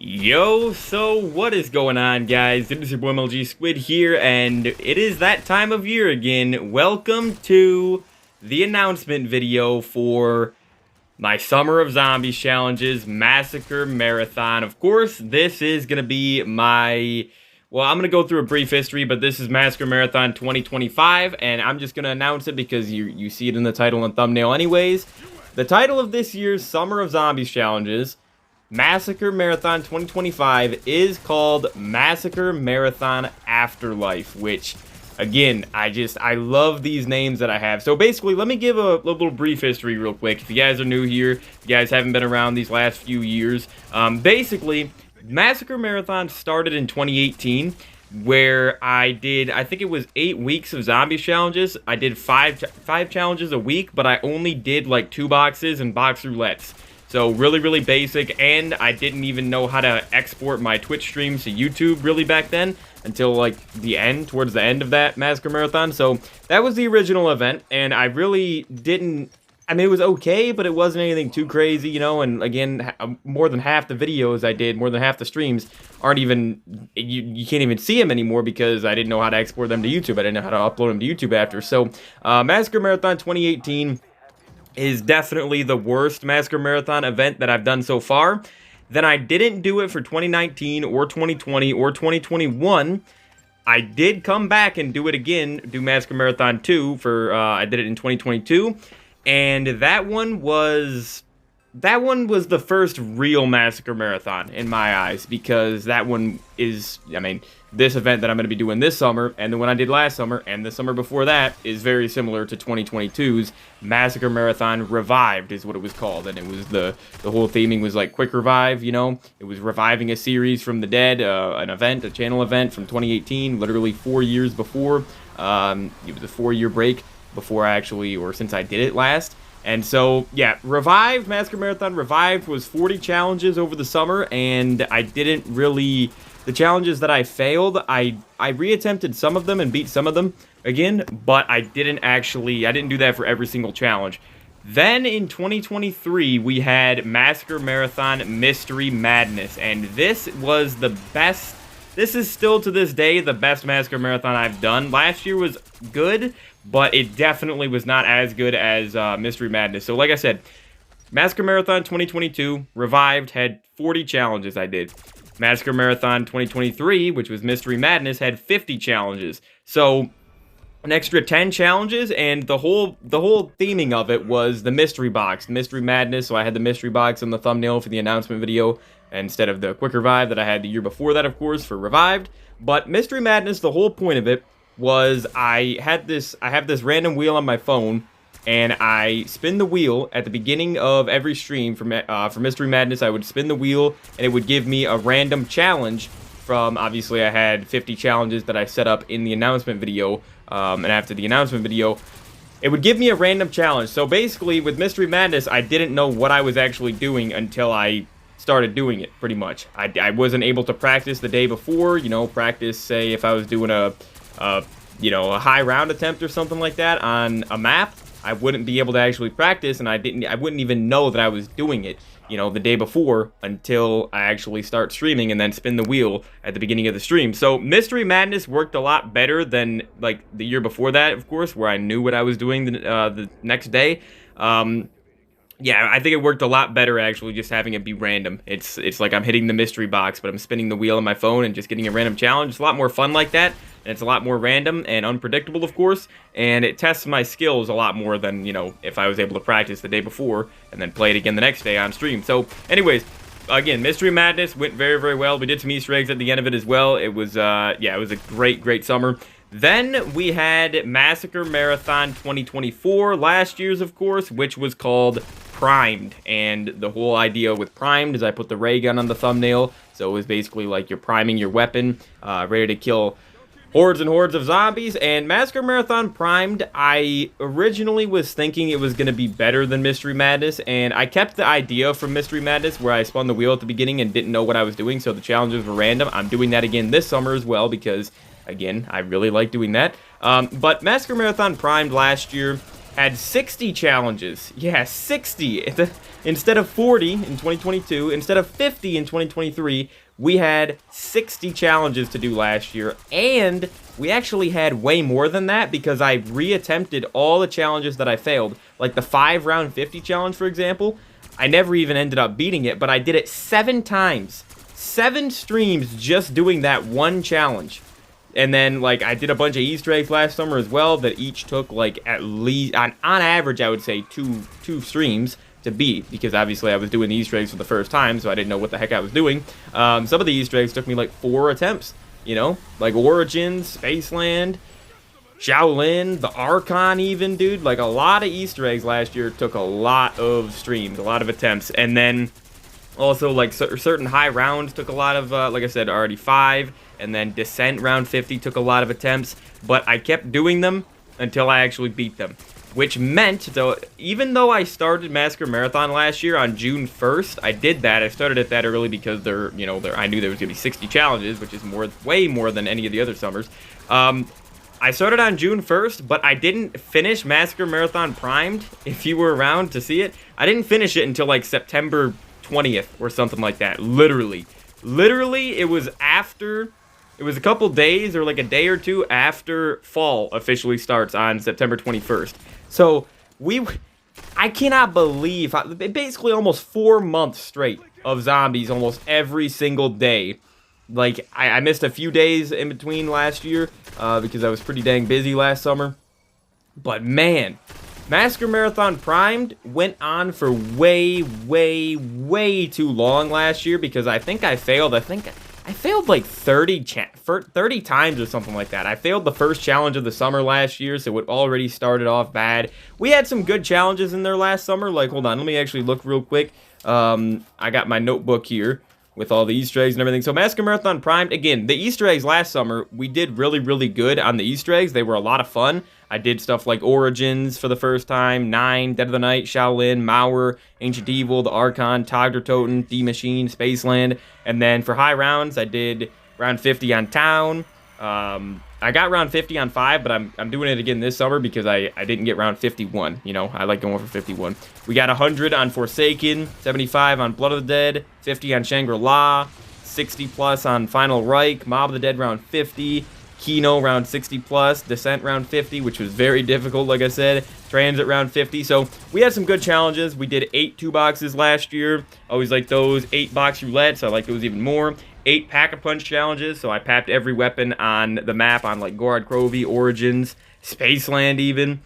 Yo, so what is going on, guys? It is your boy MLG Squid here, and it is that time of year again. Welcome to the announcement video for my Summer of Zombies challenges, Massacre Marathon. Of course, this is going to be my... Well, I'm going to go through a brief history, but this is Massacre Marathon 2025, and I'm just going to announce it because you see it in the title and thumbnail anyways. The title of this year's Summer of Zombies challenges, Massacre Marathon 2025, is called Massacre Marathon Afterlife, which, again, I love these names that I have. So basically, let me give a little brief history real quick. If you guys are new here, if you guys haven't been around these last few years, basically, Massacre Marathon started in 2018, where I think it was 8 weeks of zombies challenges. I did five challenges a week, but I only did like 2 boxes and box roulettes. So really basic, and I didn't even know how to export my Twitch streams to YouTube really back then until like towards the end of that Massacre Marathon. So that was the original event, and I really didn't, I mean, it was okay, but it wasn't anything too crazy, you know. And again, more than half the videos I did, more than half the streams aren't even, you can't even see them anymore because I didn't know how to export them to YouTube. I didn't know how to upload them to YouTube after. So Massacre Marathon 2018 is definitely the worst Massacre Marathon event that I've done so far. Then I didn't do it for 2019 or 2020 or 2021. I did come back and do it again, do Massacre Marathon 2 for, I did it in 2022. And that one was the first real Massacre Marathon in my eyes, because that one is, I mean, this event that I'm going to be doing this summer, and the one I did last summer, and the summer before that, is very similar to 2022's Massacre Marathon Revived, is what it was called. And it was the whole theming was like quick revive, you know? It was reviving a series from the dead, an event, a channel event from 2018, literally 4 years before. It was a 4-year break before I actually, or since I did it last. And so, yeah, Revived, Massacre Marathon Revived was 40 challenges over the summer, and I didn't really... The challenges that I failed, I reattempted some of them and beat some of them again, but I didn't do that for every single challenge. Then in 2023, we had Massacre Marathon Mystery Madness, and this was the best. This is still to this day the best Massacre Marathon I've done. Last year was good, but it definitely was not as good as Mystery Madness. So like I said, Massacre Marathon 2022, Revived, had 40 challenges I did. Massacre Marathon 2023, which was Mystery Madness, had 50 challenges. So an extra 10 challenges, and the whole theming of it was the mystery box, Mystery Madness. So I had the mystery box on the thumbnail for the announcement video instead of the quick revive that I had the year before that, of course, for Revived. But Mystery Madness, the whole point of it was I have this random wheel on my phone, and I spin the wheel at the beginning of every stream for Mystery Madness. I would spin the wheel, and it would give me a random challenge from, obviously, I had 50 challenges that I set up in the announcement video, and after the announcement video, it would give me a random challenge. So basically, with Mystery Madness, I didn't know what I was actually doing until I started doing it, pretty much. I wasn't able to practice the day before, you know, practice, say, if I was doing a high round attempt or something like that on a map. I wouldn't be able to actually practice, and I wouldn't even know that I was doing it, you know, the day before until I actually start streaming and then spin the wheel at the beginning of the stream. So Mystery Madness worked a lot better than like the year before that, of course, where I knew what I was doing the next day. Yeah, I think it worked a lot better, actually, just having it be random. It's like I'm hitting the mystery box, but I'm spinning the wheel on my phone and just getting a random challenge. It's a lot more fun like that, and it's a lot more random and unpredictable, of course, and it tests my skills a lot more than, you know, if I was able to practice the day before and then play it again the next day on stream. So, anyways, again, Mystery Madness went very well. We did some Easter eggs at the end of it as well. It was, yeah, it was a great summer. Then we had Massacre Marathon 2024, last year's, of course, which was called Primed. And the whole idea with Primed is I put the ray gun on the thumbnail, so it was basically like you're priming your weapon, ready to kill hordes and hordes of zombies. And Massacre Marathon Primed, I originally was thinking it was going to be better than Mystery Madness, and I kept the idea from Mystery Madness where I spun the wheel at the beginning and didn't know what I was doing, so the challenges were random. I'm doing that again this summer as well because, again, I really like doing that. But Massacre Marathon Primed last year had 60 challenges. Yeah, 60. Instead of 40 in 2022, instead of 50 in 2023, we had 60 challenges to do last year. And we actually had way more than that because I reattempted all the challenges that I failed. Like the 5-round 50 challenge, for example. I never even ended up beating it, but I did it 7 times. 7 streams just doing that one challenge. And then, like, I did a bunch of Easter eggs last summer as well that each took, like, at least, on average, I would say two streams to beat, because obviously I was doing the Easter eggs for the first time, so I didn't know what the heck I was doing. Some of the Easter eggs took me, like, 4 attempts, you know? Like, Origins, Spaceland, Shaolin, the Archon even, dude. Like, a lot of Easter eggs last year took a lot of streams, a lot of attempts. And then, also, like, certain high rounds took a lot of, like I said, already 5. And then Descent round 50 took a lot of attempts, but I kept doing them until I actually beat them. Which meant, though, even though I started Massacre Marathon last year on June 1st, I did that. I started it that early because I knew there was going to be 60 challenges, which is way more than any of the other summers. I started on June 1st, but I didn't finish Massacre Marathon Primed, if you were around to see it. I didn't finish it until, like, September 20th or something like that, literally. Literally, it was after... It was a couple days or like a day or two after fall officially starts on September 21st. So I cannot believe, basically almost 4 months straight of zombies almost every single day. Like, I missed a few days in between last year because I was pretty dang busy last summer. But man, Massacre Marathon Primed went on for way too long last year because I think I failed. I failed like 30 times or something like that. I failed the first challenge of the summer last year, so it already started off bad. We had some good challenges in there last summer. Like, hold on, let me actually look real quick. I got my notebook here with all the Easter eggs and everything. So Massacre Marathon Primed, again, the Easter eggs last summer, we did really good on the Easter eggs. They were a lot of fun. I did stuff like Origins for the first time, 9, Dead of the Night, Shaolin, Mauer, Ancient Evil, the Archon, Togder Totem, D-Machine, Spaceland. And then for high rounds, I did round 50 on Town. I got round 50 on 5, but I'm doing it again this summer because I didn't get round 51. You know, I like going for 51. We got 100 on Forsaken, 75 on Blood of the Dead, 50 on Shangri-La, 60 plus on Final Reich, Mob of the Dead round 50, Kino round 60 plus, Descent round 50, which was very difficult, like I said, Transit round 50. So we had some good challenges. We did 8 2-boxes last year. Always like those. 8 box roulettes. I like those even more. 8 pack-a-punch challenges. So I papped every weapon on the map on like Gorod Krovi, Origins, Spaceland even.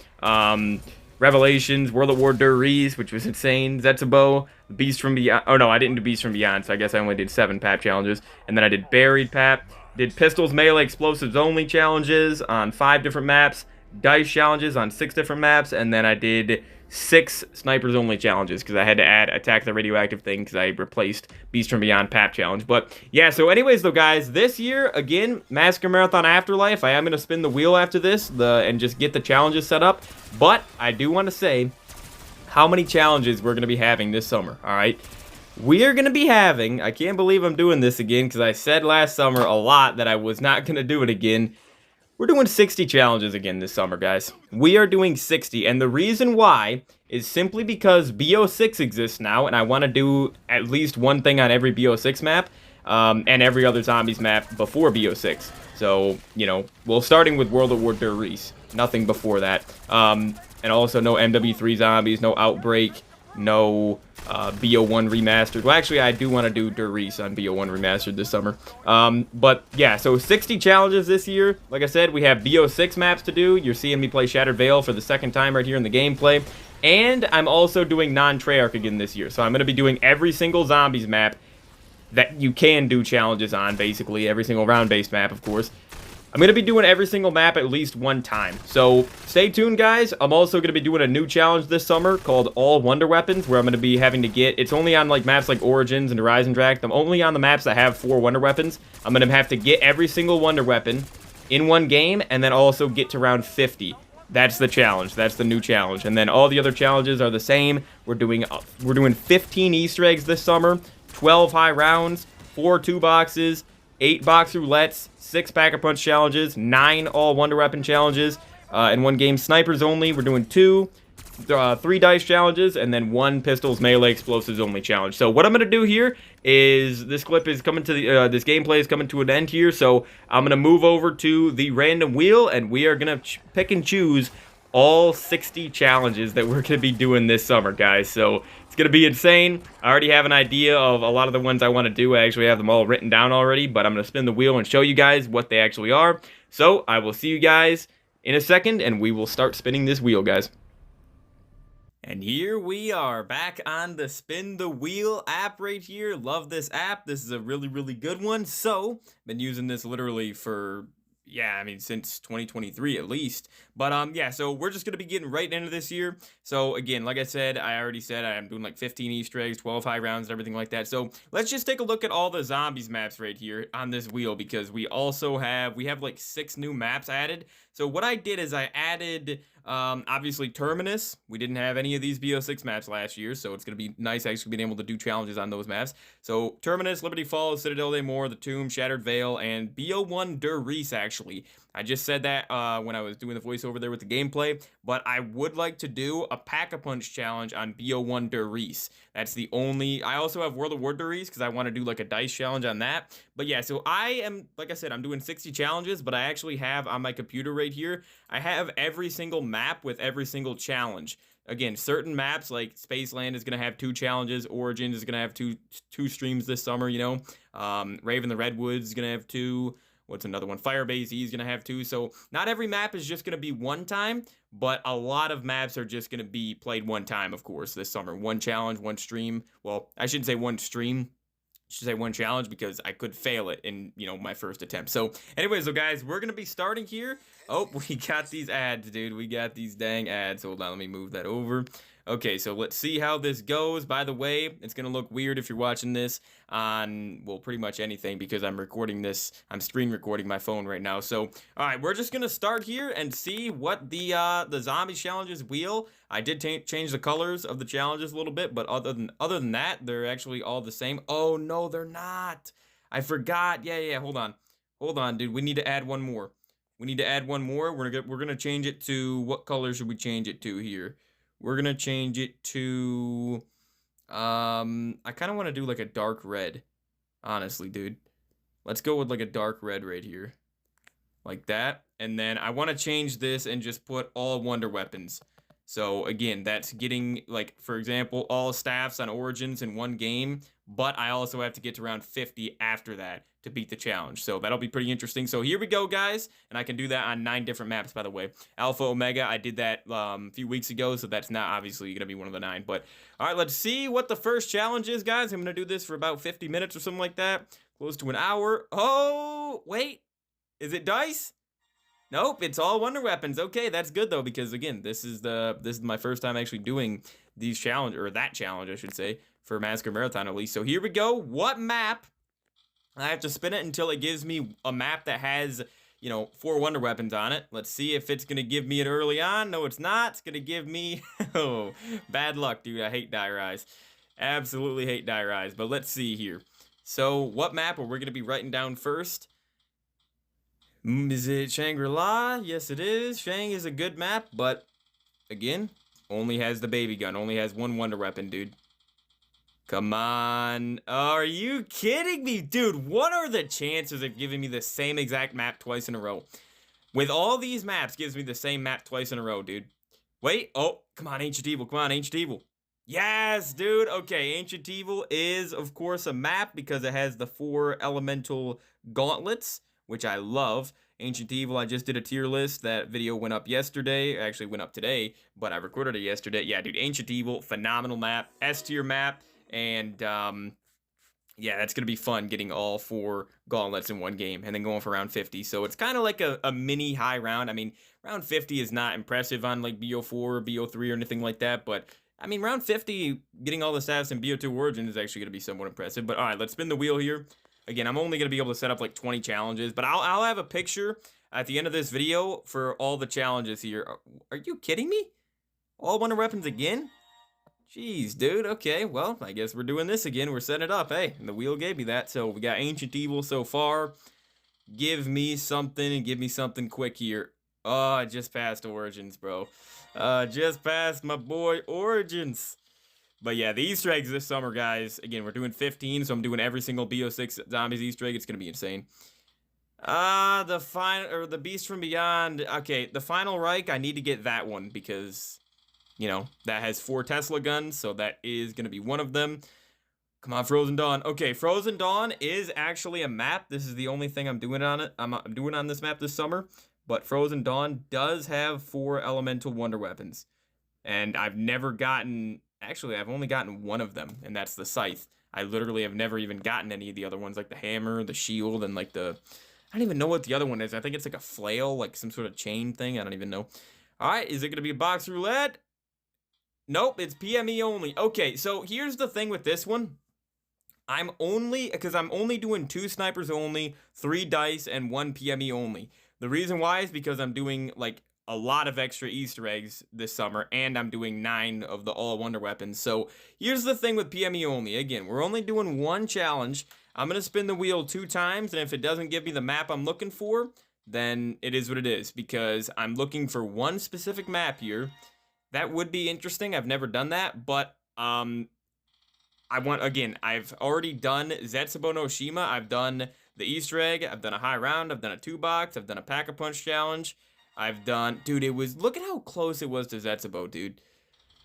Revelations, World at War Der Riese, which was insane. Zetsubo, Beast from Beyond. Oh no, I didn't do Beast from Beyond, so I guess I only did 7 pap challenges. And then I did Buried pap. Did pistols, melee, explosives only challenges on 5 different maps, dice challenges on 6 different maps, and then I did 6 snipers only challenges because I had to add attack the radioactive thing because I replaced Beast from Beyond pap challenge. But yeah, so anyways though guys, this year again, Massacre Marathon Afterlife, I am going to spin the wheel after this and just get the challenges set up. But I do want to say how many challenges we're going to be having this summer, alright? We are going to be having, I can't believe I'm doing this again because I said last summer a lot that I was not going to do it again. We're doing 60 challenges again this summer, guys. We are doing 60, and the reason why is simply because BO6 exists now, and I want to do at least one thing on every BO6 map, and every other zombies map before BO6. So, you know, well, starting with World at War Der Riese, nothing before that. And also no MW3 zombies, no Outbreak, no BO1 Remastered. Well, actually, I do want to do Der Riese on BO1 Remastered this summer. But, yeah, so 60 challenges this year. Like I said, we have BO6 maps to do. You're seeing me play Shattered Veil for the second time right here in the gameplay. And I'm also doing non-Treyarch again this year. So I'm going to be doing every single zombies map that you can do challenges on, basically. Every single round-based map, of course. I'm going to be doing every single map at least one time. So stay tuned, guys. I'm also going to be doing a new challenge this summer called All Wonder Weapons, where I'm going to be having to get... It's only on like maps like Origins and Horizon Dract. I'm only on the maps that have 4 Wonder Weapons. I'm going to have to get every single Wonder Weapon in one game and then also get to round 50. That's the challenge. That's the new challenge. And then all the other challenges are the same. We're doing 15 Easter eggs this summer, 12 high rounds, 4 2-boxes, 8 box roulettes, 6 pack-a-punch challenges, 9 all Wonder Weapon challenges, and 1 game snipers only. We're doing 2 3 dice challenges, and then 1 pistols melee explosives only challenge. So what I'm gonna do here is this clip is coming to the this gameplay is coming to an end here. So I'm gonna move over to the random wheel, and we are gonna pick and choose all 60 challenges that we're gonna be doing this summer, guys. So it's gonna be insane. I already have an idea of a lot of the ones I want to do. I actually have them all written down already, but I'm gonna spin the wheel and show you guys what they actually are. So I will see you guys in a second, and we will start spinning this wheel, guys. And here we are, back on the Spin the Wheel app right here. Love this app. This is a really, really good one. So, been using this literally for, yeah, I mean, since 2023 at least. But, yeah, so we're just going to be getting right into this here. So, again, like I said, I already said I'm doing like 15 Easter eggs, 12 high rounds, and everything like that. So, let's just take a look at all the zombies maps right here on this wheel, because we also have, like 6 new maps added. So, what I did is I added, obviously, Terminus. We didn't have any of these BO6 maps last year, so it's going to be nice actually being able to do challenges on those maps. So, Terminus, Liberty Falls, Citadel de Moore, The Tomb, Shattered Veil, and BO1 Der Reese, actually. I just said that when I was doing the voiceover there with the gameplay, but I would like to do a Pack-a-Punch challenge on BO1 Der Reese. That's the only... I also have World of War Der Reese, because I want to do like a dice challenge on that. But yeah, so I am, like I said, I'm doing 60 challenges, but I actually have on my computer right here, I have every single map with every single challenge. Again, certain maps like Spaceland is going to have 2 challenges, Origins is going to have two streams this summer, you know. Raven the Redwoods is going to have 2. What's another one? Firebase E is going to have 2. So not every map is just going to be one time, but a lot of maps are just going to be played one time, of course, this summer. 1 challenge, 1 stream. Well, I shouldn't say 1 stream. I should say 1 challenge, because I could fail it in, you know, my first attempt. So anyways, so guys, we're going to be starting here. Oh, we got these ads, dude. We got these dang ads. Hold on, let me move that over. Okay, so let's see how this goes. By the way, it's going to look weird if you're watching this on, well, pretty much anything, because I'm recording this, I'm screen recording my phone right now. So, all right, we're just going to start here and see what the zombie challenges wheel. I did change the colors of the challenges a little bit, but other than that, they're actually all the same. Oh, no, they're not. I forgot. Yeah, hold on. Hold on, dude. We need to add one more. We need to add one more. We're gonna change it to, what color should we change it to here? We're gonna change it to, I kind of want to do like a dark red, honestly, dude. Let's go with like a dark red right here, like that. And then I want to change this and just put all wonder weapons. So again, that's getting, like, for example, all staffs on Origins in 1 game, but I also have to get to round 50 after that to beat the challenge. So that'll be pretty interesting. So here we go, guys, and I can do that on 9 different maps, by the way. Alpha, Omega, I did that a few weeks ago, so that's not obviously going to be one of the 9. But, all right, let's see what the first challenge is, guys. I'm going to do this for about 50 minutes or something like that, close to an hour. Oh, wait, is it dice? Nope, it's all wonder weapons. Okay, that's good though, because again, this is my first time actually doing these challenge, or that challenge, I should say, for Massacre Marathon at least. So here we go. What map? I have to spin it until it gives me a map that has, you know, 4 wonder weapons on it. Let's see if it's gonna give me it early on. No, it's not. It's gonna give me, oh, bad luck, dude. I hate Die Rise. Absolutely hate Die Rise. But let's see here. So what map are we gonna be writing down first? Is it Shangri-La? Yes, it is. Shang is a good map, but again, only has the baby gun. Only has 1 wonder weapon, dude. Come on. Are you kidding me? Dude, what are the chances of giving me the same exact map twice in a row? With all these maps, gives me the same map twice in a row, dude. Wait. Oh, come on, Ancient Evil. Come on, Ancient Evil. Yes, dude. Okay, Ancient Evil is, of course, a map because it has the 4 elemental gauntlets, which I love. Ancient Evil, I just did a tier list. That video went up yesterday. Actually went up today, but I recorded it yesterday. Yeah, dude, Ancient Evil, phenomenal map. S tier map. And, yeah, that's going to be fun getting all 4 gauntlets in 1 game and then going for round 50. So it's kind of like a mini high round. I mean, round 50 is not impressive on, like, BO4 or BO3 or anything like that, but I mean, round 50, getting all the stats in BO2 Origin is actually going to be somewhat impressive. But, all right, let's spin the wheel here. Again, I'm only going to be able to set up like 20 challenges, but I'll have a picture at the end of this video for all the challenges here. Are you kidding me? All wonder weapons again? Jeez, dude. Okay, well, I guess we're doing this again. We're setting it up. Hey, and the wheel gave me that. So we got Ancient Evil so far. Give me something and give me something quick here. Oh, I just passed Origins, bro. Just passed my boy Origins. But yeah, the Easter eggs this summer, guys. Again, we're doing 15, so I'm doing every single BO6 Zombies Easter egg. It's gonna be insane. The Beast from Beyond. Okay, the Final Reich, I need to get that one because, you know, that has 4 Tesla guns, so that is gonna be one of them. Come on, Frozen Dawn. Okay, Frozen Dawn is actually a map. This is the only thing I'm doing on it. I'm doing on this map this summer. But Frozen Dawn does have 4 elemental wonder weapons. And I've never gotten... Actually, I've only gotten one of them, and that's the Scythe. I literally have never even gotten any of the other ones, like the Hammer, the Shield, and like the... I don't even know what the other one is. I think it's like a flail, like some sort of chain thing. I don't even know. Alright, is it going to be a box roulette? Nope, it's PME only. Okay, so here's the thing with this one. I'm only doing 2 snipers only, 3 dice, and 1 PME only. The reason why is because I'm doing, like, a lot of extra Easter eggs this summer, and I'm doing 9 of the all wonder weapons. So, here's the thing with PME only. Again, we're only doing 1 challenge. I'm going to spin the wheel 2 times, and if it doesn't give me the map I'm looking for, then it is what it is, because I'm looking for one specific map here. That would be interesting. I've never done that, but, I've already done Zetsubo no Shima, I've done the Easter egg, I've done a high round, I've done a 2-box, I've done a Pack-a-Punch challenge, dude, look at how close it was to Zetsubo, dude.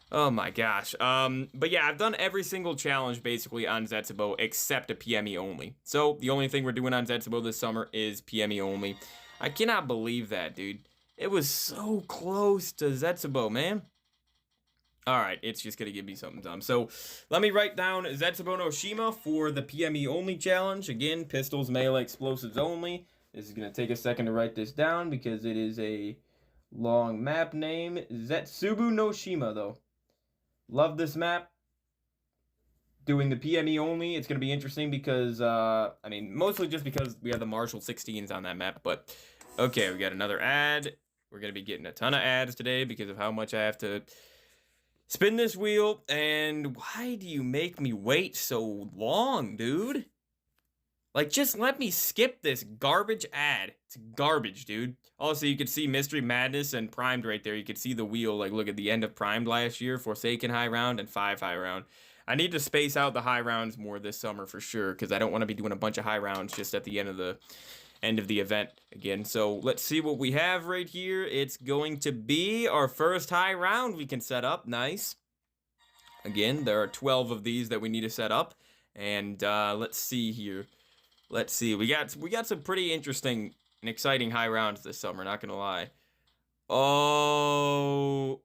Oh my gosh. But yeah, I've done every single challenge basically on Zetsubo except a PME only. So, the only thing we're doing on Zetsubo this summer is PME only. I cannot believe that, dude. It was so close to Zetsubo, man. Alright, it's just gonna give me something dumb. So, let me write down Zetsubo no Shima for the PME only challenge. Again, pistols, melee, explosives only. This is gonna take a second to write this down because it is a long map name. Zetsubo no Shima, though. Love this map. Doing the PME only, it's gonna be interesting because, mostly just because we have the Marshall 16s on that map, but... Okay, we got another ad. We're gonna be getting a ton of ads today because of how much I have to... spin this wheel, and why do you make me wait so long, dude? Like, just let me skip this garbage ad. It's garbage, dude. Also, you can see Mystery Madness and Primed right there. You can see the wheel, like, look at the end of Primed last year, Forsaken high round, and 5 high round. I need to space out the high rounds more this summer for sure, because I don't want to be doing a bunch of high rounds just at the end of the event again. So let's see what we have right here. It's going to be our first high round we can set up. Nice. Again, there are 12 of these that we need to set up. And let's see here. Let's see. We got some pretty interesting and exciting high rounds this summer, not gonna lie. Oh,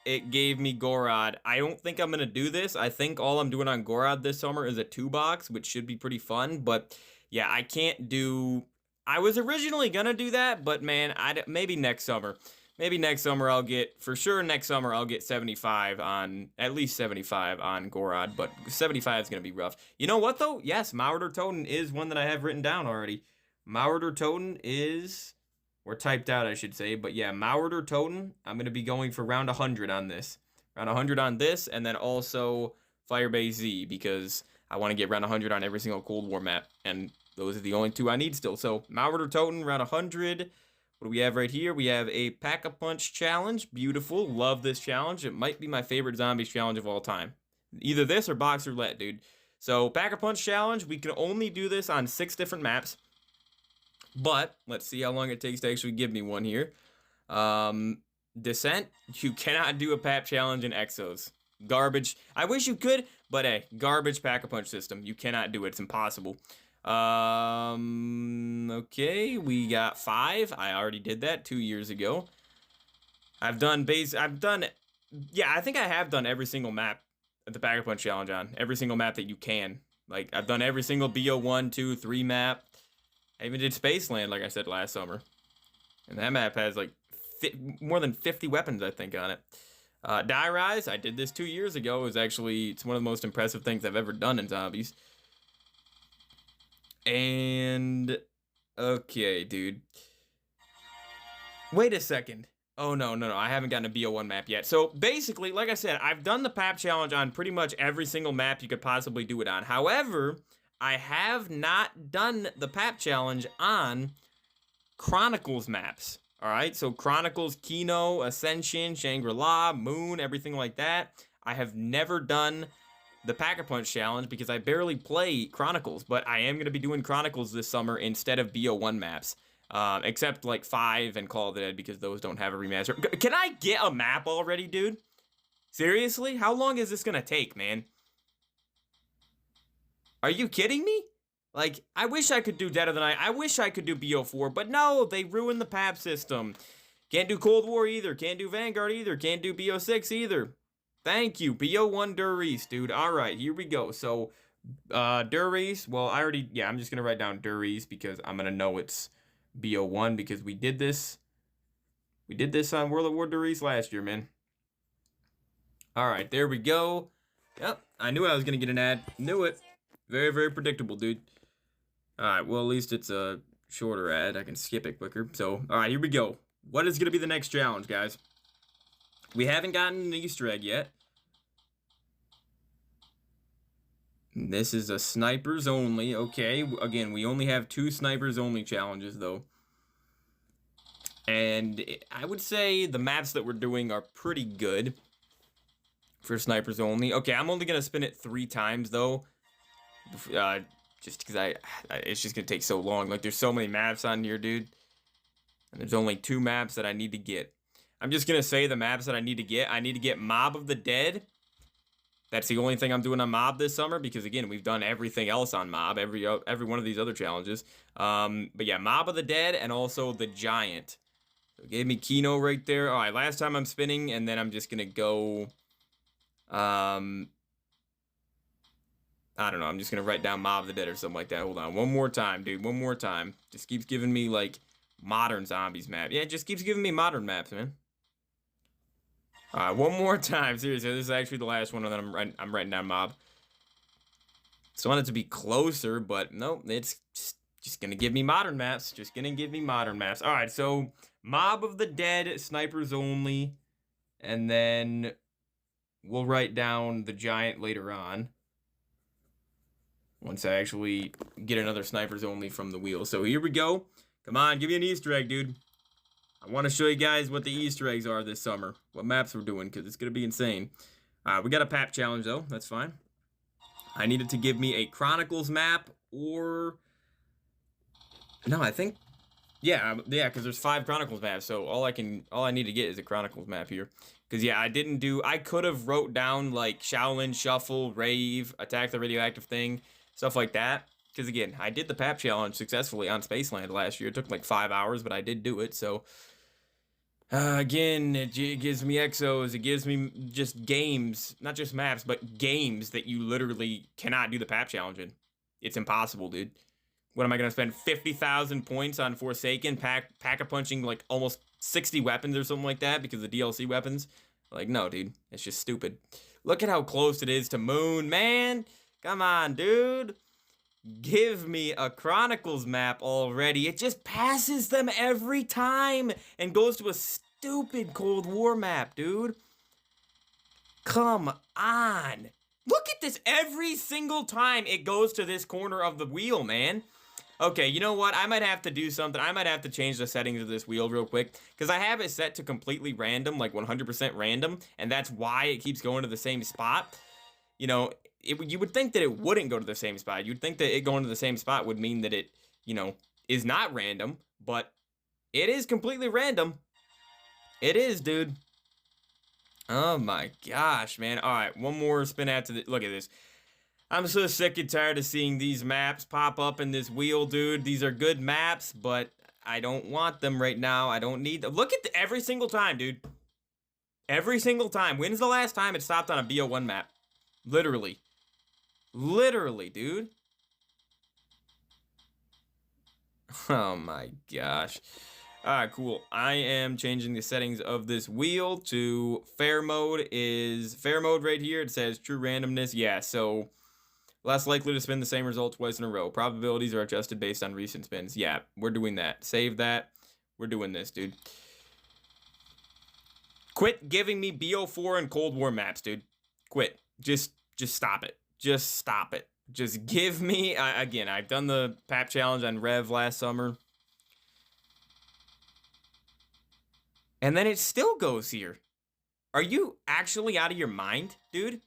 it gave me Gorod. I don't think I'm gonna do this. I think all I'm doing on Gorod this summer is a 2-box, which should be pretty fun. But yeah, I can't do... I was originally gonna do that, but man, maybe next summer. Maybe next summer I'll get, for sure next summer I'll get 75 on, at least 75 on Gorod, but 75 is gonna be rough. You know what though? Yes, Mauerder Toten is one that I have written down already. Mauerder Toten is, or typed out I should say, but yeah, Mauerder Toten, I'm gonna be going for round 100 on this. Round 100 on this, and then also Firebase Z, because I want to get round 100 on every single Cold War map, and those are the only 2 I need still. So, Mauerder Toten, round 100. What do we have right here? We have a Pack-a-Punch challenge. Beautiful. Love this challenge. It might be my favorite zombies challenge of all time. Either this or Box Roulette, dude. So, Pack-a-Punch challenge. We can only do this on 6 different maps. But, let's see how long it takes to actually give me one here. Descent. You cannot do a PAP challenge in Exos. Garbage. I wish you could, but hey, garbage Pack-a-Punch system. You cannot do it. It's impossible. Okay, we got 5. I already did that 2 years ago. Yeah, I think I have done every single map at the Pack-a-Punch challenge on. Every single map that you can. Like, I've done every single BO1, 2, 3 map. I even did Spaceland, like I said last summer. And that map has, like, more than 50 weapons, I think, on it. Die Rise, I did this 2 years ago. It's one of the most impressive things I've ever done in zombies. And, okay, dude. Wait a second. Oh, no, I haven't gotten a BO1 map yet. So, basically, like I said, I've done the PAP challenge on pretty much every single map you could possibly do it on. However, I have not done the PAP challenge on Chronicles maps. All right, so Chronicles, Kino, Ascension, Shangri-La, Moon, everything like that. I have never done the Pack-a-Punch challenge because I barely play Chronicles, but I am going to be doing Chronicles this summer instead of BO1 maps. Except like 5 and Call of the Dead because those don't have a remaster. Can I get a map already, dude? Seriously? How long is this going to take, man? Are you kidding me? Like, I wish I could do Dead of the Night. I wish I could do BO4, but no, they ruined the PAP system. Can't do Cold War either. Can't do Vanguard either. Can't do BO6 either. Thank you. BO1 Der East, dude. Alright, here we go. So, Der East, well, I'm just gonna write down Der East because I'm gonna know it's BO1 because we did this. We did this on World at War Der East last year, man. Alright, there we go. Yep, I knew I was gonna get an ad. Knew it. Very, very predictable, dude. Alright, well, at least it's a shorter ad. I can skip it quicker. So, alright, here we go. What is going to be the next challenge, guys? We haven't gotten an Easter egg yet. This is a snipers only. Okay, again, we only have 2 snipers only challenges, though. And I would say the maps that we're doing are pretty good for snipers only. Okay, I'm only going to spin it 3 times, though. Just because it's just gonna take so long. Like, there's so many maps on here, dude. And there's only 2 maps that I need to get. I'm just gonna say the maps that I need to get. I need to get Mob of the Dead. That's the only thing I'm doing on Mob this summer, because again, we've done everything else on Mob, every one of these other challenges. But yeah, Mob of the Dead and also the Giant. So it gave me Kino right there. Alright, last time I'm spinning, and then I'm just gonna go, I don't know, I'm just gonna write down Mob of the Dead or something like that. Hold on, one more time, dude, one more time. Just keeps giving me, like, modern zombies map. Yeah, it just keeps giving me modern maps, man. Alright, one more time, seriously, this is actually the last one, and then I'm writing down Mob. So I want it to be closer, but no, it's just gonna give me modern maps. Just gonna give me modern maps. Alright, so Mob of the Dead, snipers only, and then we'll write down the Giant later on. Once I actually get another snipers only from the wheel. So here we go. Come on, give me an Easter egg, dude. I want to show you guys what the Easter eggs are this summer. What maps we're doing, because it's going to be insane. We got a PAP challenge, though. That's fine. I needed to give me a Chronicles map, or... No, I think... Yeah, because there's 5 Chronicles maps, so all I need to get is a Chronicles map here. Because, yeah, I could have wrote down, like, Shaolin, Shuffle, Rave, Attack the Radioactive Thing, stuff like that. Because, again, I did the PAP challenge successfully on Spaceland last year. It took, like, 5 hours, but I did do it, so... again, it gives me exos, it gives me just games, not just maps, but games that you literally cannot do the PAP challenge in. It's impossible, dude. What am I going to spend 50,000 points on Forsaken, pack-a-punching like almost 60 weapons or something like that because of the DLC weapons? Like, no, dude. It's just stupid. Look at how close it is to Moon, man. Come on, dude. Give me a Chronicles map already. It just passes them every time and goes to a stupid Cold War map, dude. Come on. Look at this every single time it goes to this corner of the wheel, man. Okay, you know what? I might have to do something. I might have to change the settings of this wheel real quick, because I have it set to completely random, like 100% random, and that's why it keeps going to the same spot. You know, you would think that it wouldn't go to the same spot. You'd think that it going to the same spot would mean that it, you know, is not random, but it is completely random. It is, dude. Oh my gosh, man. Alright, one more spin after the... Look at this. I'm so sick and tired of seeing these maps pop up in this wheel, dude. These are good maps, but I don't want them right now. I don't need them. Look at every single time, dude. Every single time. When's the last time it stopped on a BO1 map? Literally. Literally, dude. Oh my gosh. Alright, cool. I am changing the settings of this wheel to fair mode. Is fair mode right here. It says true randomness. Yeah, so less likely to spin the same result twice in a row. Probabilities are adjusted based on recent spins. Yeah, we're doing that. Save that. We're doing this, dude. Quit giving me BO4 and Cold War maps, dude. Quit. Just stop it. Just stop it. Just give me... again, I've done the PAP challenge on Rev last summer. And then it still goes here. Are you actually out of your mind, dude?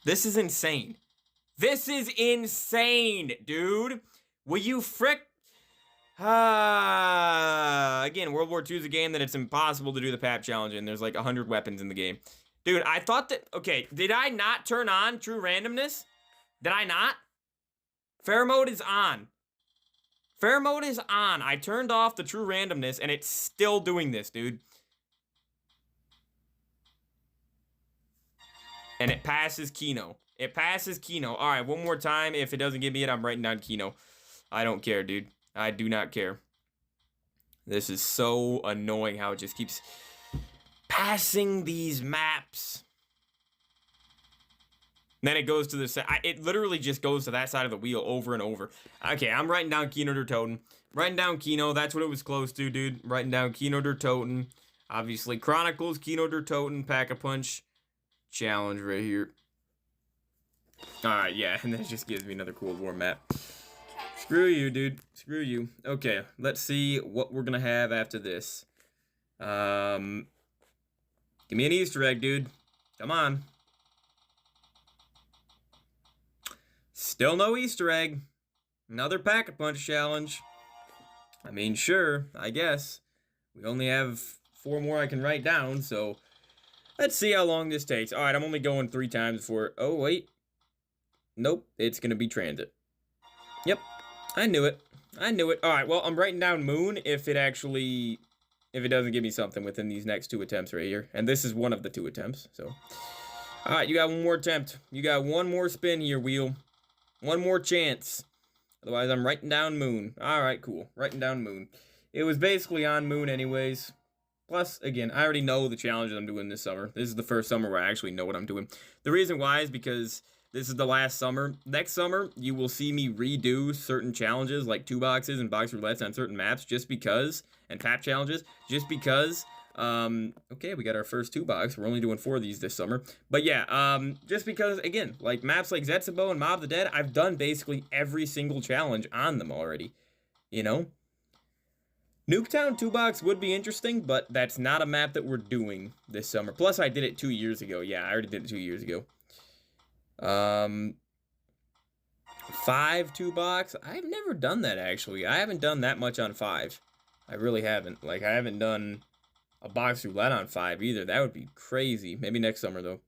This is insane. This is insane, dude. Will you frick? Again, World War II is a game that it's impossible to do the PAP challenge in. There's like 100 weapons in the game. Dude, I thought that... Okay, did I not turn on true randomness? Did I not? Fair mode is on. Fair mode is on. I turned off the true randomness and it's still doing this, dude. And it passes Kino. It passes Kino. All right, one more time. If it doesn't give me it, I'm writing down Kino. I don't care, dude. I do not care. This is so annoying how it just keeps passing these maps. Then it goes to the side. It literally just goes to that side of the wheel over and over. Okay, I'm writing down Kino der Toten. Writing down Kino. That's what it was close to, dude. Writing down Kino der Toten. Obviously, Chronicles, Kino der Toten, Pack-a-Punch challenge right here. Alright, yeah, and then it just gives me another Cold War map. Screw you, dude. Screw you. Okay, let's see what we're gonna have after this. Give me an Easter egg, dude. Come on. Still no Easter egg. Another Pack-a-Punch challenge. I mean, sure, I guess. We only have 4 more I can write down, so... Let's see how long this takes. Alright, I'm only going 3 times before... Oh, wait. Nope, it's gonna be transit. Yep, I knew it. I knew it. Alright, well, I'm writing down Moon if it actually... If it doesn't give me something within these next 2 attempts right here. And this is one of the 2 attempts, so... Alright, you got one more attempt. You got one more spin here, wheel. One more chance. Otherwise, I'm writing down Moon. Alright, cool. Writing down Moon. It was basically on Moon anyways. Plus, again, I already know the challenges I'm doing this summer. This is the first summer where I actually know what I'm doing. The reason why is because this is the last summer. Next summer, you will see me redo certain challenges like 2 boxes and box roulettes on certain maps just because, and PAP challenges, just because, okay, we got our first 2 box. We're only doing 4 of these this summer. But yeah, just because, again, like maps like Zetsubo and Mob of the Dead, I've done basically every single challenge on them already, you know? Nuketown 2-box would be interesting, but that's not a map that we're doing this summer. Plus, I did it 2 years ago. Yeah, I already did it 2 years ago. 5 2-box. I've never done that, actually. I haven't done that much on 5. I really haven't. Like, I haven't done a box roulette on 5 either. That would be crazy. Maybe next summer, though.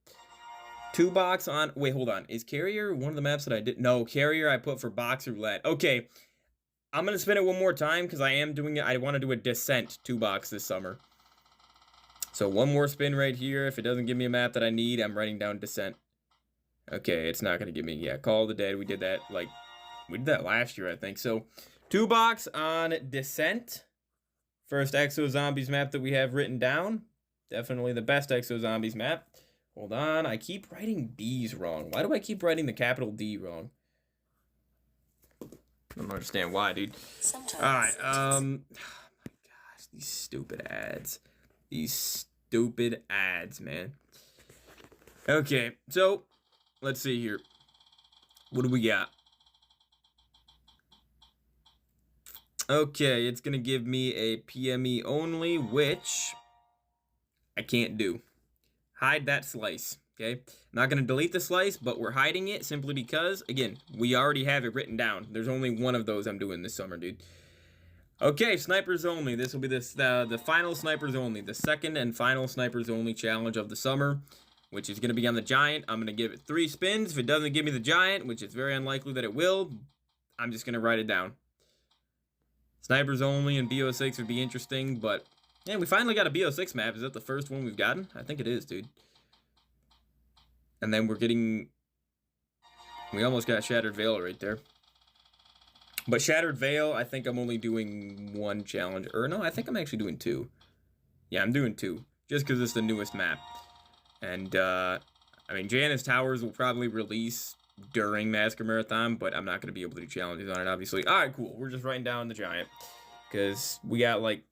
2-box on... Wait, hold on. Is Carrier one of the maps that I did? No, Carrier I put for box roulette. Okay. I'm going to spin it one more time because I am doing it. I want to do a Descent 2-box this summer. So one more spin right here. If it doesn't give me a map that I need, I'm writing down Descent. Okay, it's not going to give me... Yeah, Call of the Dead. We did that, like... We did that last year, I think. So, 2-box on Descent. First Exo Zombies map that we have written down. Definitely the best Exo Zombies map. Hold on. I keep writing B's wrong. Why do I keep writing the capital D wrong? I don't understand why, dude. Alright, oh my gosh, these stupid ads. These stupid ads, man. Okay, so, let's see here. What do we got? Okay, it's gonna give me a PME only, which I can't do. Hide that slice. Okay, I'm not going to delete the slice, but we're hiding it simply because, again, we already have it written down. There's only one of those I'm doing this summer, dude. Okay, snipers only. This will be the final snipers only. The second and final snipers only challenge of the summer, which is going to be on the Giant. I'm going to give it 3 spins. If it doesn't give me the Giant, which it's very unlikely that it will, I'm just going to write it down. Snipers only and BO6 would be interesting, but, yeah, we finally got a BO6 map. Is that the first one we've gotten? I think it is, dude. And then we're getting... We almost got Shattered Veil right there. But Shattered Veil, I think I'm only doing 1 challenge. Or no, I think I'm actually doing 2. Yeah, I'm doing 2. Just because it's the newest map. And, I mean, Janus Towers will probably release during Massacre Marathon, but I'm not going to be able to do challenges on it, obviously. Alright, cool. We're just writing down the Giant. Because we got, like,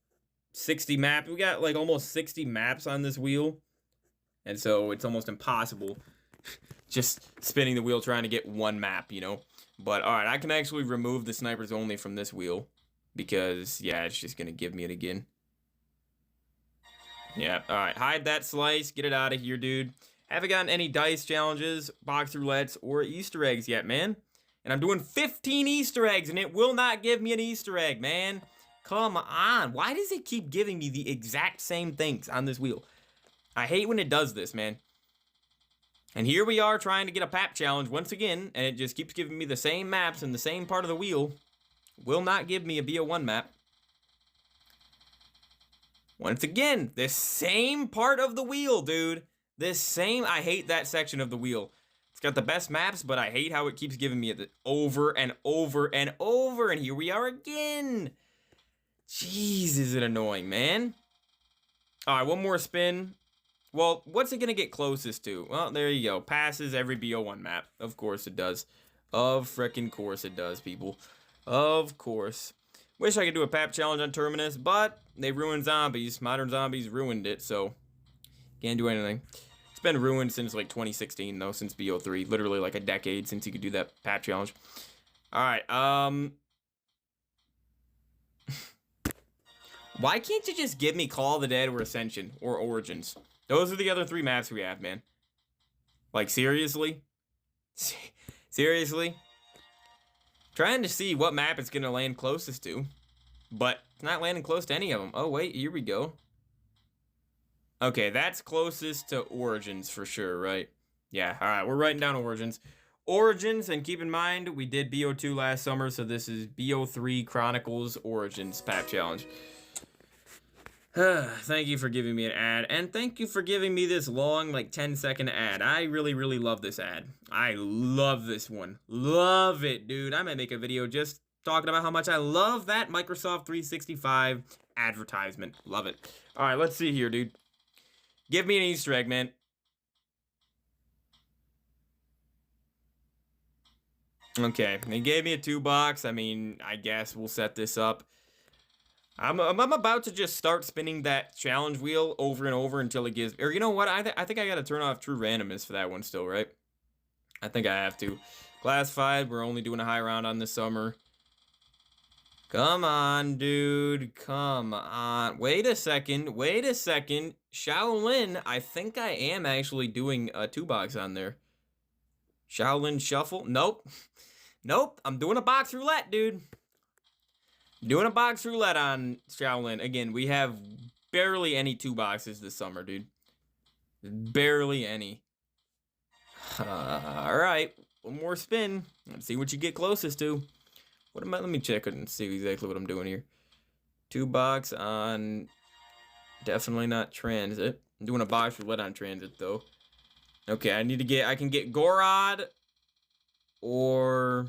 60 maps. We got, like, almost 60 maps on this wheel. And so it's almost impossible just spinning the wheel trying to get 1 map, you know? But, alright, I can actually remove the snipers only from this wheel. Because, yeah, it's just going to give me it again. Yeah, alright. Hide that slice. Get it out of here, dude. Haven't gotten any dice challenges, box roulettes, or Easter eggs yet, man. And I'm doing 15 Easter eggs, and it will not give me an Easter egg, man. Come on. Why does it keep giving me the exact same things on this wheel? I hate when it does this, man. And here we are trying to get a map challenge once again, and it just keeps giving me the same maps in the same part of the wheel. Will not give me a BO1 map. Once again, the same part of the wheel, dude. I hate that section of the wheel. It's got the best maps, but I hate how it keeps giving me it over and over and over. And here we are again. Jeez, is it annoying, man? All right, one more spin. Well, what's it gonna get closest to? Well, there you go. Passes every BO1 map. Of course it does. Of frickin' course it does, people. Of course. Wish I could do a pap challenge on Terminus, but they ruined zombies. Modern Zombies ruined it, so can't do anything. It's been ruined since like 2016, though, since BO3. Literally like a decade since you could do that pap challenge. Alright, why can't you just give me Call of the Dead or Ascension or Origins? Those are the other 3 maps we have, man. Like, seriously? Seriously? Trying to see what map it's gonna land closest to, but it's not landing close to any of them. Oh, wait, here we go. Okay, that's closest to Origins for sure, right? Yeah, alright, we're writing down Origins. Origins, and keep in mind, we did BO2 last summer, so this is BO3 Chronicles Origins Pap Challenge. Thank you for giving me an ad, and thank you for giving me this long, like, 10-second ad. I really, really love this ad. I love this one. Love it, dude. I might make a video just talking about how much I love that Microsoft 365 advertisement. Love it. All right, let's see here, dude. Give me an Easter egg, man. Okay, they gave me a 2-box. I mean, I guess we'll set this up. I'm about to just start spinning that challenge wheel over and over until it gives... Or you know what? I think I gotta turn off true randomness for that one still, right? I think I have to. Classified, we're only doing a high round on this summer. Come on, dude. Come on. Wait a second. Wait a second. Shaolin, I think I am actually doing a 2-box on there. Shaolin Shuffle? Nope. Nope. I'm doing a box roulette, dude. Doing a box roulette on Shaolin. Again, we have barely any 2-boxes this summer, dude. Barely any. Alright, one more spin. Let's see what you get closest to. What am I? Let me check and see exactly what I'm doing here. 2-box on... Definitely not Transit. I'm doing a box roulette on Transit, though. Okay, I can get Gorod or...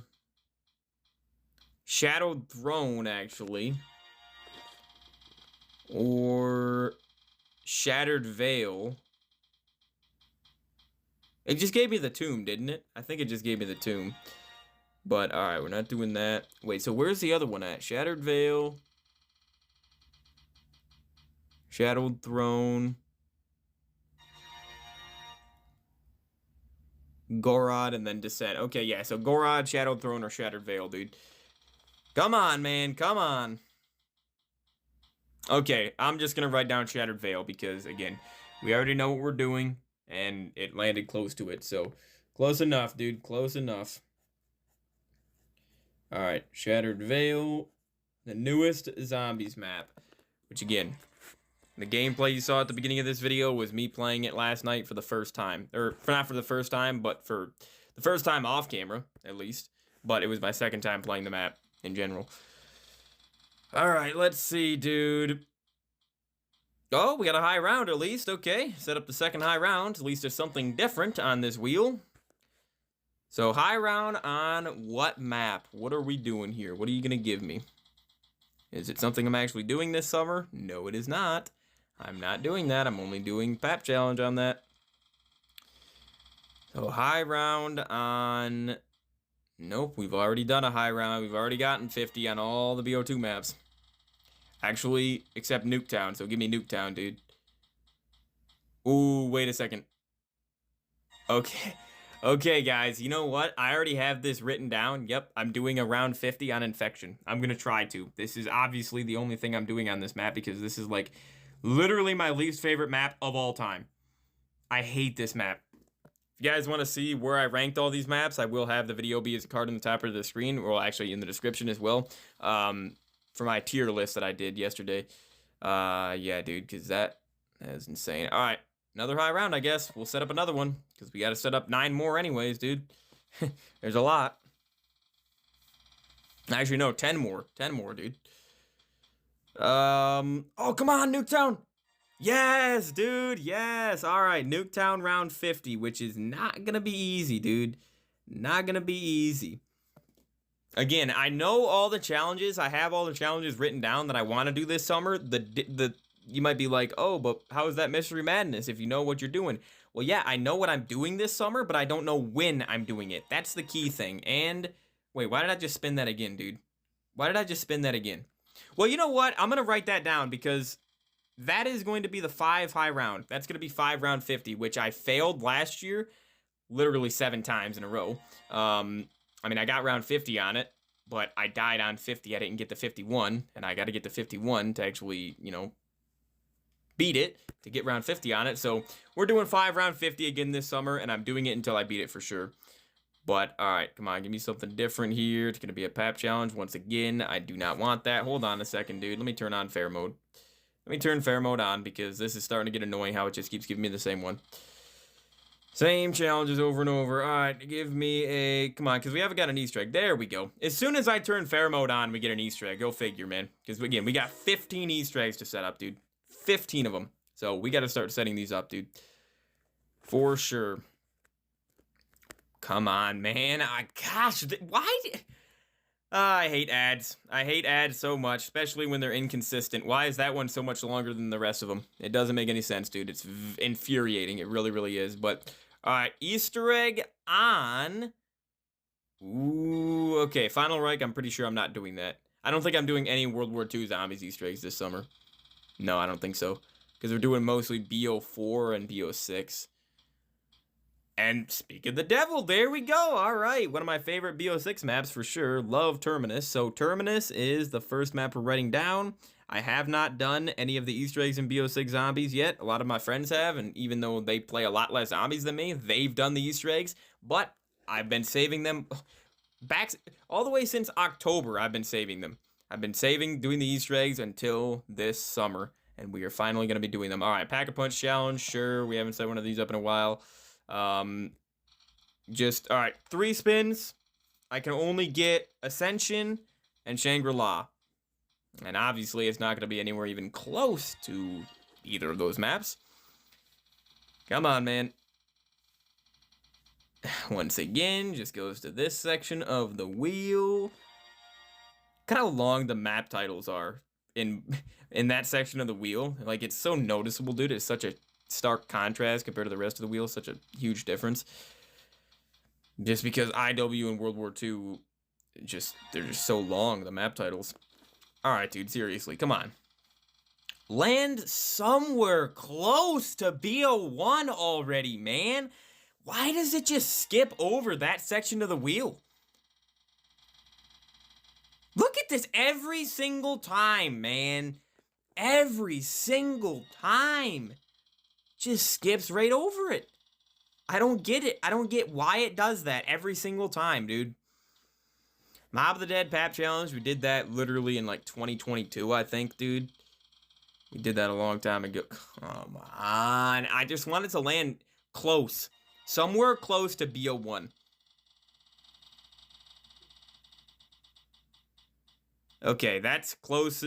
Shadowed Throne, actually. Or Shattered Veil. It just gave me the tomb, didn't it? I think it just gave me the tomb. But, alright, we're not doing that. Wait, so where's the other one at? Shattered Veil. Shadowed Throne. Gorod, and then Descent. Okay, yeah, so Gorod, Shadowed Throne, or Shattered Veil, dude. Come on, man, come on. Okay, I'm just gonna write down Shattered Veil because, again, we already know what we're doing, and it landed close to it, so close enough, dude, close enough. Alright, Shattered Veil, the newest Zombies map, which, again, the gameplay you saw at the beginning of this video was me playing it last night for the first time. Or, not for the first time, but for the first time off camera, at least. But it was my second time playing the map in general. Alright, let's see, dude. Oh, we got a high round at least. Okay, set up the second high round. At least there's something different on this wheel. So, high round on what map? What are we doing here? What are you gonna give me? Is it something I'm actually doing this summer? No, it is not. I'm not doing that. I'm only doing Pap Challenge on that. So, high round on... Nope, we've already done a high round. We've already gotten 50 on all the BO2 maps. Actually, except Nuketown, so give me Nuketown, dude. Ooh, wait a second. Okay. Okay, guys, you know what? I already have this written down. Yep, I'm doing a round 50 on Infection. I'm gonna try to. This is obviously the only thing I'm doing on this map because this is, like, Literally my least favorite map of all time. I hate this map. If you guys want to see where I ranked all these maps, I will have the video be as a card on the top of the screen, or actually in the description as well, for my tier list that I did yesterday. Yeah, dude, because that is insane. All right, another high round, I guess. We'll set up another one, because we got to set up 9 more anyways, dude. There's a lot. Actually, no, 10 more. 10 more, dude. Oh, come on, Nuketown! Yes, dude, yes! Alright, Nuketown round 50, which is not gonna be easy, dude. Not gonna be easy. Again, I know all the challenges. I have all the challenges written down that I want to do this summer. You might be like, oh, but how is that Mystery Madness if you know what you're doing? Well, yeah, I know what I'm doing this summer, but I don't know when I'm doing it. That's the key thing. And, wait, why did I just spin that again, dude? Why did I just spin that again? Well, you know what? I'm gonna write that down because that is going to be the 5 high round. That's going to be 5 round 50, which I failed last year literally 7 times in a row. I mean, I got round 50 on it, but I died on 50. I didn't get the 51, and I got to get the 51 to actually, you know, beat it to get round 50 on it. So we're doing 5 round 50 again this summer, and I'm doing it until I beat it for sure. But, alright, come on, give me something different here. It's going to be a pap challenge. Once again, I do not want that. Hold on a second, dude. Let me turn on fair mode. Let me turn fair mode on because this is starting to get annoying how it just keeps giving me the same one. Same challenges over and over. Alright, give me a... Come on, because we haven't got an Easter egg. There we go. As soon as I turn fair mode on, we get an Easter egg. Go figure, man. Because, again, we got 15 Easter eggs to set up, dude. 15 of them. So, we got to start setting these up, dude. For sure. Come on, man. Gosh, why... I hate ads. I hate ads so much, especially when they're inconsistent. Why is that one so much longer than the rest of them? It doesn't make any sense, dude. It's infuriating. It really, really is. But, alright, Easter egg on... Ooh, okay, Final Reich, I'm pretty sure I'm not doing that. I don't think I'm doing any World War II Zombies Easter eggs this summer. No, I don't think so. Because we're doing mostly BO4 and BO6. And speak of the devil, there we go. All right, one of my favorite BO6 maps for sure. Love Terminus. So Terminus is the first map we're writing down. I have not done any of the Easter eggs in BO6 Zombies yet. A lot of my friends have, and even though they play a lot less zombies than me, they've done the Easter eggs. But I've been saving them back all the way since October. I've been saving them. I've been doing the Easter eggs until this summer, and we are finally going to be doing them. All right, Pack-a-Punch Challenge. Sure, we haven't set one of these up in a while. All right, 3 spins. I can only get Ascension and Shangri-La. And obviously, it's not going to be anywhere even close to either of those maps. Come on, man. Once again, just goes to this section of the wheel. Look at how long the map titles are in that section of the wheel. Like, it's so noticeable, dude. It's such a stark contrast compared to the rest of the wheel. Such a huge difference. Just because IW and World War II, they're just so long, the map titles. Alright, dude, seriously, come on. Land somewhere close to BO1 already, man. Why does it just skip over that section of the wheel? Look at this every single time, man. Every single time. Just skips right over it. I don't get it. I don't get why it does that every single time, dude. Mob of the Dead Pap Challenge, we did that literally in like 2022, I think, dude. We did that a long time ago. Come on. I just wanted to land close. Somewhere close to BO1. Okay, that's close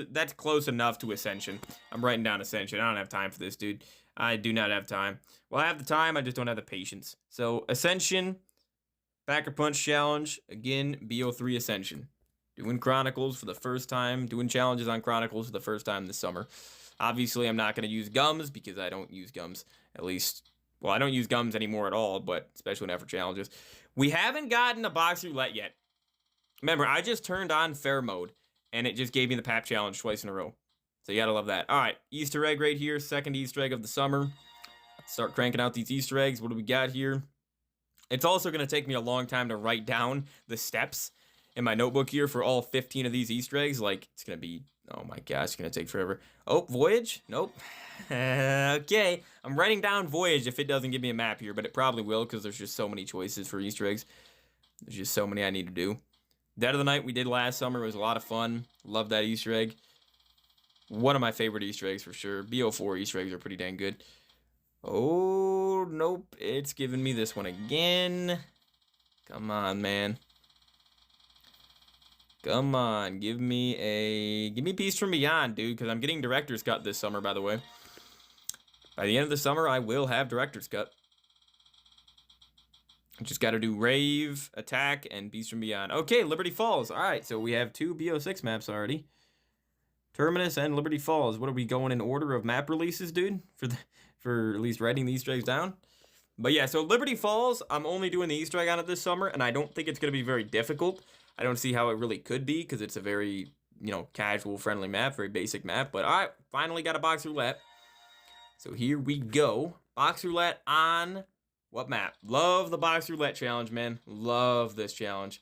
enough to Ascension. I'm writing down Ascension. I don't have time for this, dude. I do not have time. Well, I have the time, I just don't have the patience. So, Ascension, Pack-a-Punch Challenge, again, BO3 Ascension. Doing Chronicles for the first time, doing challenges on Chronicles for the first time this summer. Obviously, I'm not going to use gums because I don't use gums, at least... Well, I don't use gums anymore at all, but especially not for challenges. We haven't gotten a box roulette yet. Remember, I just turned on fair mode, and it just gave me the Pap Challenge twice in a row. So you gotta love that. All right, Easter egg right here, second Easter egg of the summer. Start cranking out these Easter eggs. What do we got here? It's also gonna take me a long time to write down the steps in my notebook here for all 15 of these Easter eggs. Like, it's gonna be Oh my gosh, it's gonna take forever. Oh, Voyage? Nope. Okay, I'm writing down Voyage if it doesn't give me a map here, but it probably will because there's just so many choices for Easter eggs. There's just so many I need to do. Dead of the Night we did last summer. It was a lot of fun. Love that Easter egg. One of my favorite Easter eggs for sure. BO4 Easter eggs are pretty dang good. Oh, nope. It's giving me this one again. Come on, man. Come on, give me Peace from Beyond, dude, because I'm getting Director's Cut this summer, by the way. By the end of the summer, I will have Director's Cut. Just got to do Rave, Attack, and Peace from Beyond. Okay, Liberty Falls. All right, so we have 2 BO6 maps already. Terminus and Liberty Falls. What are we going in order of map releases, dude? For at least writing the Easter eggs down? But yeah, so Liberty Falls, I'm only doing the Easter egg on it this summer, and I don't think it's going to be very difficult. I don't see how it really could be, because it's a very, casual, friendly map, very basic map. But alright, finally got a box roulette. So here we go. Box roulette on what map? Love the box roulette challenge, man. Love this challenge.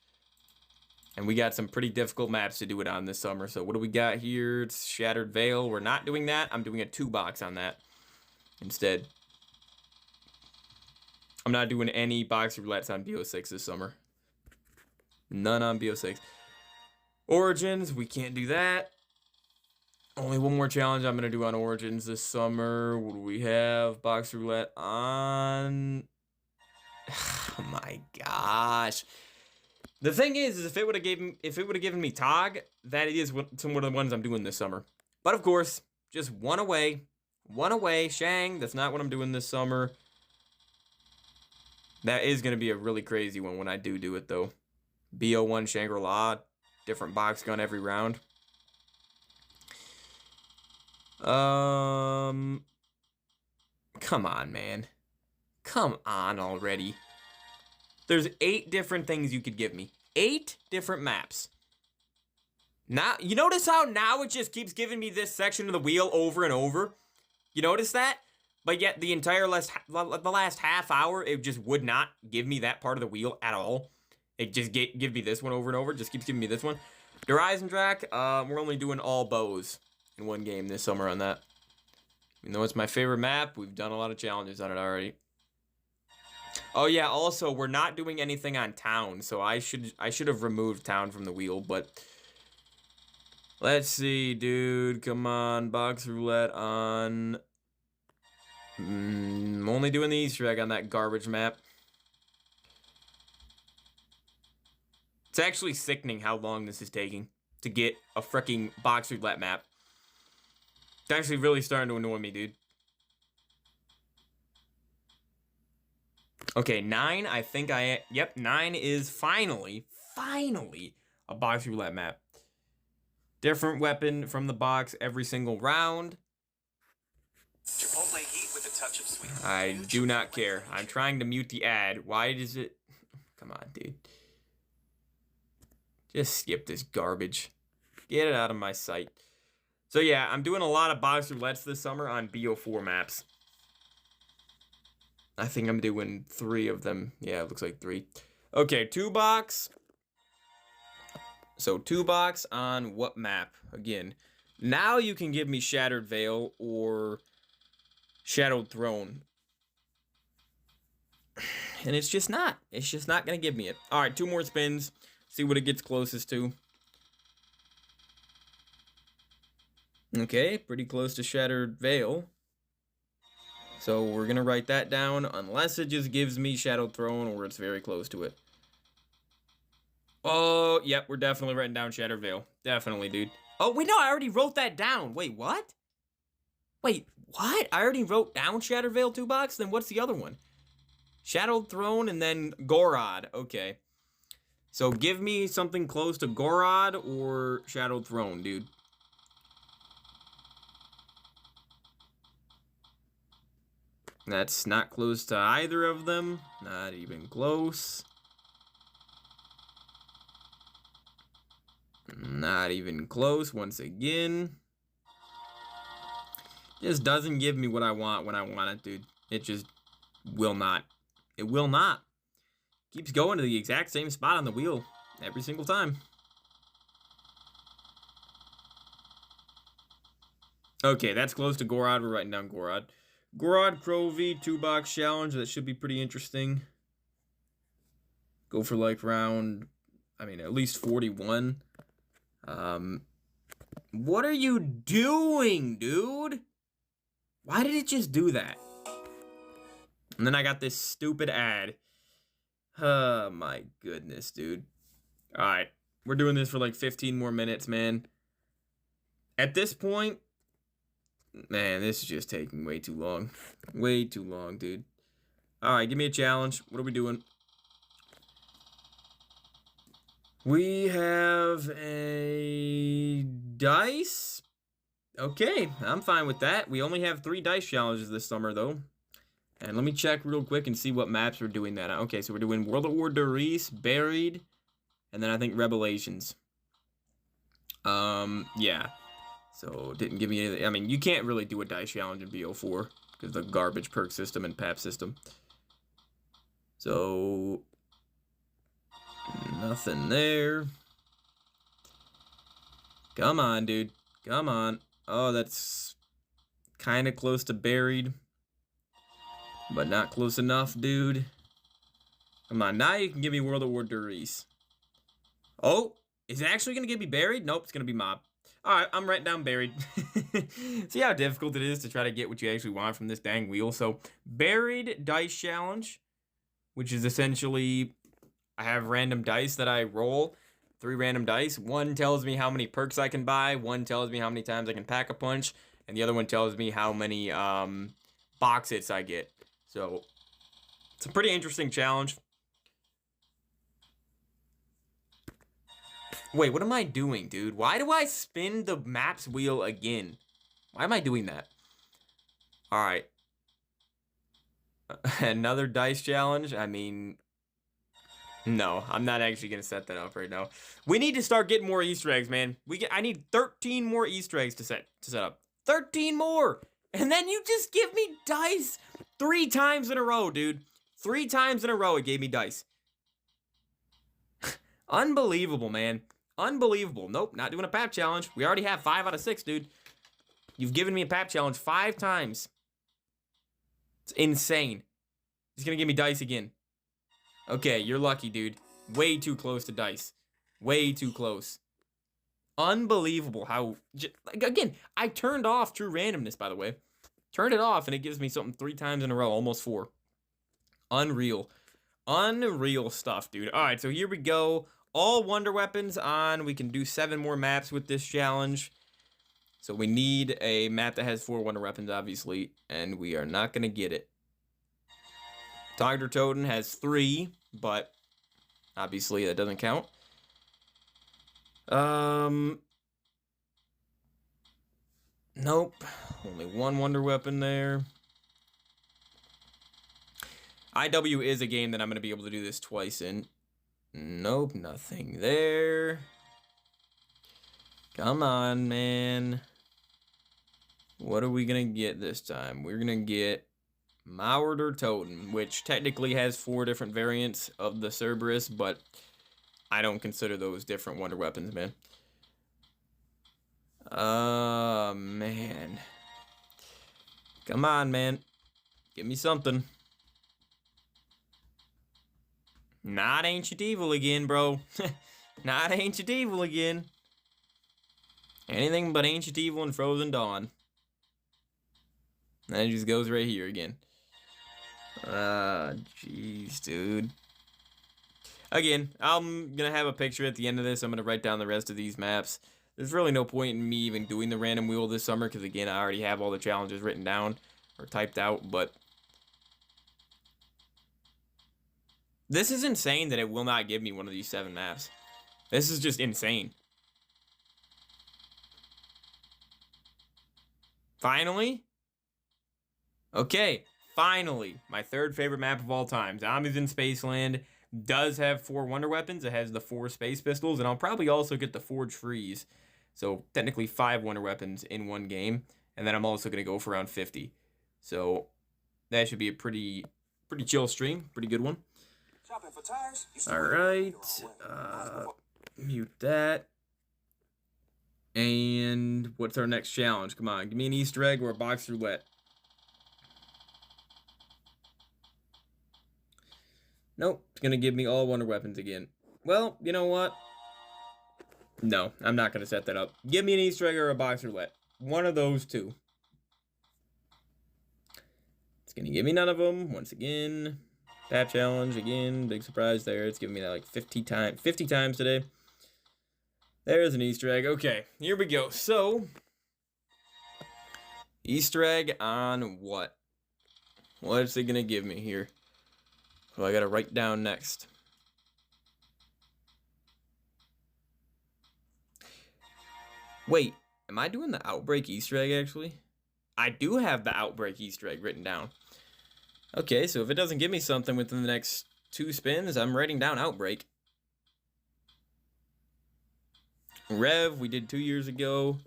And we got some pretty difficult maps to do it on this summer. So what do we got here? It's Shattered Veil. We're not doing that. I'm doing a 2-box on that instead. I'm not doing any box roulettes on BO6 this summer. None on BO6. Origins, we can't do that. Only one more challenge I'm going to do on Origins this summer. What do we have? Box roulette on... Oh my gosh. The thing is if it would have given me Tog, that is some of the ones I'm doing this summer. But of course, just one away. One away. Shang, that's not what I'm doing this summer. That is going to be a really crazy one when I do it, though. BO1 Shangri-La, different box gun every round. Come on, man. Come on already. There's 8 different things you could give me. 8 different maps. Now, you notice how now it just keeps giving me this section of the wheel over and over? You notice that? But yet the last half hour, it just would not give me that part of the wheel at all. It just give me this one over and over. Just keeps giving me this one. Horizon Track, we're only doing all bows in one game this summer on that. Even though it's my favorite map, we've done a lot of challenges on it already. Oh yeah, also we're not doing anything on Town, so I should have removed Town from the wheel, but let's see, dude. Come on, box roulette on. I'm only doing the Easter egg on that garbage map. It's actually sickening how long this is taking to get a freaking box roulette map. It's actually really starting to annoy me, dude. Okay, 9, I think yep, 9 is finally a box roulette map. Different weapon from the box every single round. Chipotle heat with a touch of sweet. I do not care. I'm trying to mute the ad. Why does it... Come on, dude. Just skip this garbage. Get it out of my sight. So yeah, I'm doing a lot of box roulettes this summer on BO4 maps. I think I'm doing 3 of them. Yeah, it looks like 3. Okay, 2-box. So 2-box on what map? Again, now you can give me Shattered Veil or Shadowed Throne. And it's just not. It's just not going to give me it. All right, 2 more spins. See what it gets closest to. Okay, pretty close to Shattered Veil. So we're going to write that down unless it just gives me Shadowed Throne or it's very close to it. Oh, yep, we're definitely writing down Shattered Veil. Definitely, dude. Oh, wait, no, I already wrote that down. Wait, what? Wait, what? I already wrote down Shattered Veil 2-box? Then what's the other one? Shadowed Throne and then Gorod. Okay. So give me something close to Gorod or Shadowed Throne, dude. That's not close to either of them. Not even close. Not even close once again. Just doesn't give me what I want when I want it, dude. It just will not. It will not. Keeps going to the exact same spot on the wheel every single time. Okay, that's close to Gorod. We're writing down Gorod. Gorod Crovey 2-box challenge. That should be pretty interesting. Go for like round, I mean, at least 41. What are you doing, dude? Why did it just do that? And then I got this stupid ad. Oh my goodness, dude. Alright, we're doing this for like 15 more minutes, man. At this point, man, this is just taking way too long. Way too long, dude. Alright, give me a challenge. What are we doing? We have a dice. Okay, I'm fine with that. We only have 3 dice challenges this summer, though. And let me check real quick and see what maps we're doing that on. Okay, so we're doing World at War Doris, Buried, and then I think Revelations. Yeah. So, didn't give me anything. I mean, you can't really do a dice challenge in BO4 because of the garbage perk system and PAP system. So, nothing there. Come on, dude. Come on. Oh, that's kind of close to Buried. But not close enough, dude. Come on, now you can give me World at War Doris. Oh, is it actually going to give me Buried? Nope, it's going to be Mob. Alright, I'm writing down Buried. See how difficult it is to try to get what you actually want from this dang wheel. So, Buried Dice Challenge, which is essentially, I have random dice that I roll. 3 random dice. One tells me how many perks I can buy. One tells me how many times I can pack a punch. And the other one tells me how many box hits I get. So, it's a pretty interesting challenge. Wait, what am I doing, dude? Why do I spin the maps wheel again? Why am I doing that? Alright. Another dice challenge? I mean, no, I'm not actually going to set that up right now. We need to start getting more Easter eggs, man. I need 13 more Easter eggs to set up. 13 more! And then you just give me dice 3 times in a row, dude. 3 times in a row it gave me dice. Unbelievable, man. Unbelievable. Nope, not doing a PAP challenge. We already have 5 out of 6, dude. You've given me a PAP challenge 5 times. It's insane. He's gonna give me dice again. Okay, you're lucky, dude. Way too close to dice. Way too close. Unbelievable how... Again, I turned off true randomness, by the way. Turned it off, and it gives me something 3 times in a row. Almost 4. Unreal. Unreal stuff, dude. Alright, so here we go. All wonder weapons on. We can do 7 more maps with this challenge. So we need a map that has 4 wonder weapons, obviously. And we are not going to get it. Dr. Toten has 3, but obviously that doesn't count. Nope. Only 1 wonder weapon there. IW is a game that I'm going to be able to do this twice in. Nope, nothing there. Come on, man. What are we going to get this time? We're going to get Mauerder Toten, which technically has 4 different variants of the Cerberus, but I don't consider those different wonder weapons, man. Man. Come on, man. Give me something. Not Ancient Evil again, bro. Not Ancient Evil again. Anything but Ancient Evil and Frozen Dawn. And it just goes right here again. Jeez, dude. Again, I'm gonna have a picture at the end of this. I'm gonna write down the rest of these maps. There's really no point in me even doing the random wheel this summer, because again, I already have all the challenges written down or typed out, but this is insane that it will not give me one of these 7 maps. This is just insane. Finally? Okay, finally. My 3rd favorite map of all time. Zombies in Spaceland does have 4 wonder weapons. It has the 4 space pistols, and I'll probably also get the Forge Freeze. So, technically 5 wonder weapons in one game. And then I'm also going to go for around 50. So, that should be a pretty chill stream. Pretty good one. Alright. Mute that. And what's our next challenge? Come on, give me an Easter egg or a box roulette. Nope, it's gonna give me all wonder weapons again. Well, you know what? No, I'm not gonna set that up. Give me an Easter egg or a box roulette. One of those two. It's gonna give me none of them once again. Tap challenge again, big surprise there. It's giving me that like 50 times today. There's an Easter egg. Okay, here we go. So, Easter egg on what? What's it gonna give me here? What do I gotta write down next? Wait, am I doing the Outbreak Easter egg actually? I do have the Outbreak Easter egg written down. Okay, so if it doesn't give me something within the next 2 spins, I'm writing down Outbreak. Rev, we did 2 years ago.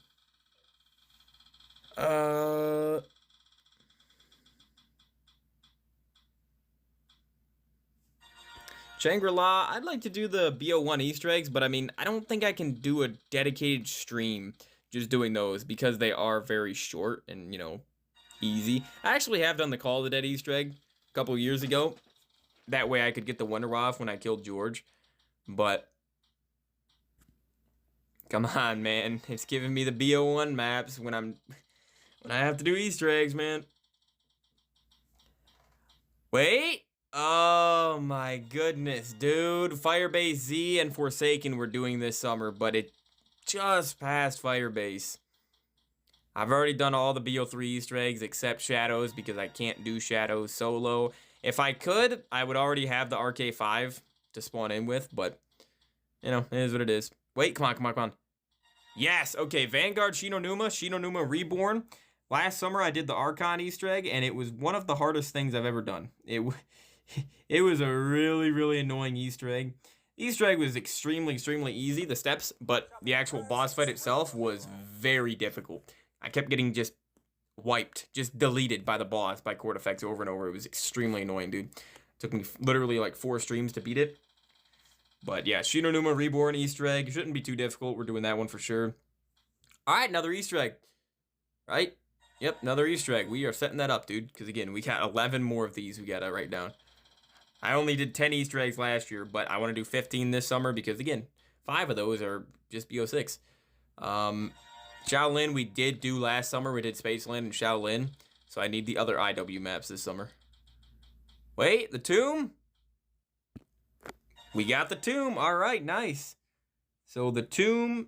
Shangri-La, I'd like to do the BO1 Easter eggs, but I mean, I don't think I can do a dedicated stream just doing those because they are very short and, you know, easy. I actually have done the Call of the Dead Easter egg a couple years ago. That way I could get the wonder off when I killed George. But come on, man. It's giving me the BO1 maps when I have to do Easter eggs, man. Wait. Oh my goodness, dude. Firebase Z and Forsaken were doing this summer, but it just passed Firebase. I've already done all the BO3 Easter eggs except Shadows because I can't do Shadows solo. If I could, I would already have the RK5 to spawn in with, but, you know, it is what it is. Wait, come on, come on, come on. Yes, okay, Vanguard Shinonuma Reborn. Last summer I did the Archon Easter egg, and it was one of the hardest things I've ever done. It was a really, really annoying Easter egg. Easter egg was extremely, extremely easy, the steps, but the actual boss fight itself was very difficult. I kept getting just wiped, just deleted by the boss, by Court Effects over and over. It was extremely annoying, dude. Took me literally like 4 streams to beat it. But yeah, Shinonuma Reborn Easter egg. Shouldn't be too difficult. We're doing that one for sure. Alright, another Easter egg. Right? Yep, another Easter egg. We are setting that up, dude. Because again, we got 11 more of these we gotta write down. I only did 10 Easter eggs last year, but I want to do 15 this summer because again, 5 of those are just BO6. Shaolin we did do last summer. We did Spaceland and Shaolin. So I need the other IW maps this summer. Wait, the tomb? We got the tomb. Alright, nice. So the tomb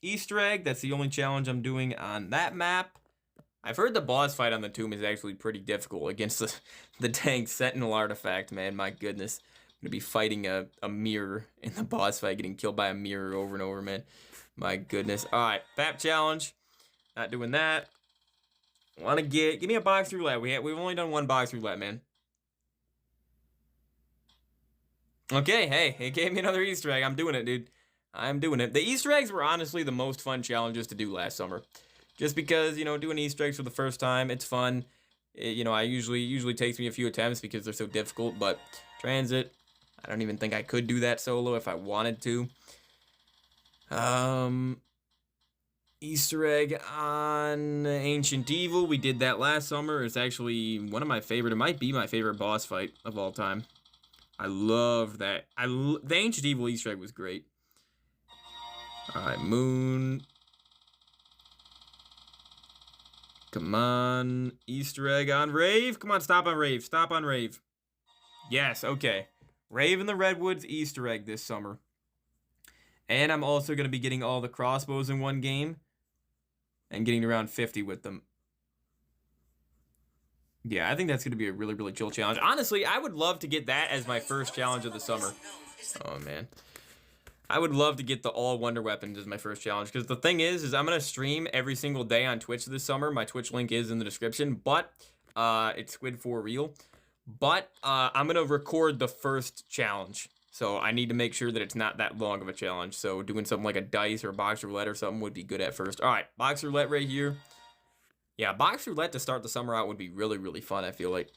Easter egg, that's the only challenge I'm doing on that map. I've heard the boss fight on the tomb is actually pretty difficult against the dang Sentinel artifact, man. My goodness. I'm going to be fighting a mirror in the boss fight, getting killed by a mirror over and over, man. My goodness. Alright, FAP challenge. Not doing that. Want to give me a box roulette. We've only done 1 box roulette, man. Okay, hey, it gave me another Easter egg. I'm doing it, dude. I'm doing it. The Easter eggs were honestly the most fun challenges to do last summer. Just because, you know, doing Easter eggs for the first time, it's fun. You know, I usually takes me a few attempts because they're so difficult, but Transit, I don't even think I could do that solo if I wanted to. Easter egg on Ancient Evil. We did that last summer. It's actually one of my favorite. It might be my favorite boss fight of all time. I love that. The Ancient Evil Easter egg was great. Alright, Moon. Come on. Easter egg on Rave. Come on, stop on Rave. Stop on Rave. Yes, okay. Rave in the Redwoods Easter egg this summer. And I'm also going to be getting all the crossbows in one game. And getting around 50 with them. Yeah, I think that's going to be a really, really chill challenge. Honestly, I would love to get that as my first challenge of the summer. Oh, man. I would love to get the all wonder weapons as my first challenge. Because the thing is I'm going to stream every single day on Twitch this summer. My Twitch link is in the description. But it's Squid for real. But I'm going to record the first challenge. So I need to make sure that it's not that long of a challenge. So doing something like a dice or a box roulette or something would be good at first. All right, box roulette right here. Yeah, box roulette to start the summer out would be really, really fun, I feel like.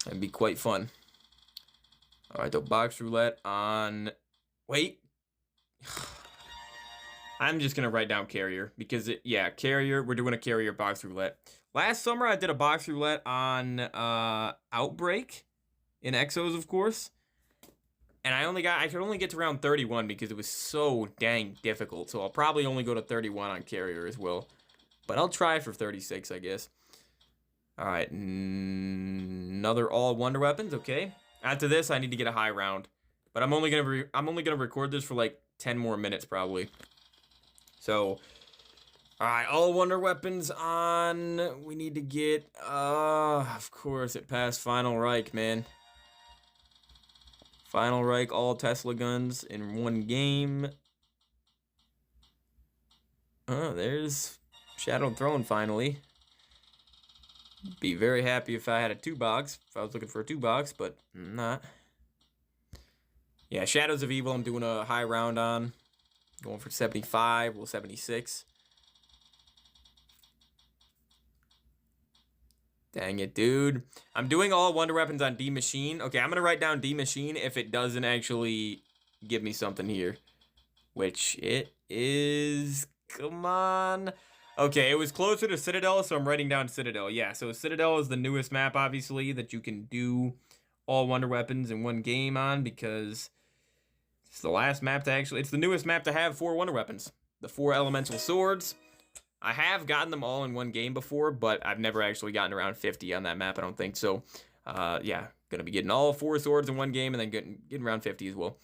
It'd be quite fun. Alright, the box roulette on... Wait. I'm just gonna write down carrier because yeah, carrier. We're doing a carrier box roulette. Last summer I did a box roulette on Outbreak in Exos, of course, and I could only get to round 31 because it was so dang difficult. So I'll probably only go to 31 on carrier as well, but I'll try for 36, I guess. All right, another all wonder weapons. Okay, after this I need to get a high round, but I'm only gonna record this for like 10 more minutes probably. So, alright, all wonder weapons on. We need to get, of course, it passed Final Reich, man. Final Reich, all Tesla guns in one game. Oh, there's Shadowed Throne finally. Be very happy if I had a 2-box, if I was looking for a 2-box, but I'm not. Yeah, Shadows of Evil, I'm doing a high round on. Going for 75, well, 76. Dang it, dude. I'm doing all wonder weapons on D Machine. Okay, I'm going to write down D Machine if it doesn't actually give me something here. Which it is... Come on. Okay, it was closer to Citadel, so I'm writing down Citadel. Yeah, so Citadel is the newest map, obviously, that you can do all wonder weapons in one game on because... It's the last map to actually... It's the newest map to have 4 wonder weapons. The 4 elemental swords. I have gotten them all in one game before, but I've never actually gotten around 50 on that map, I don't think. So, yeah. Gonna be getting all 4 swords in one game and then getting around 50 as well.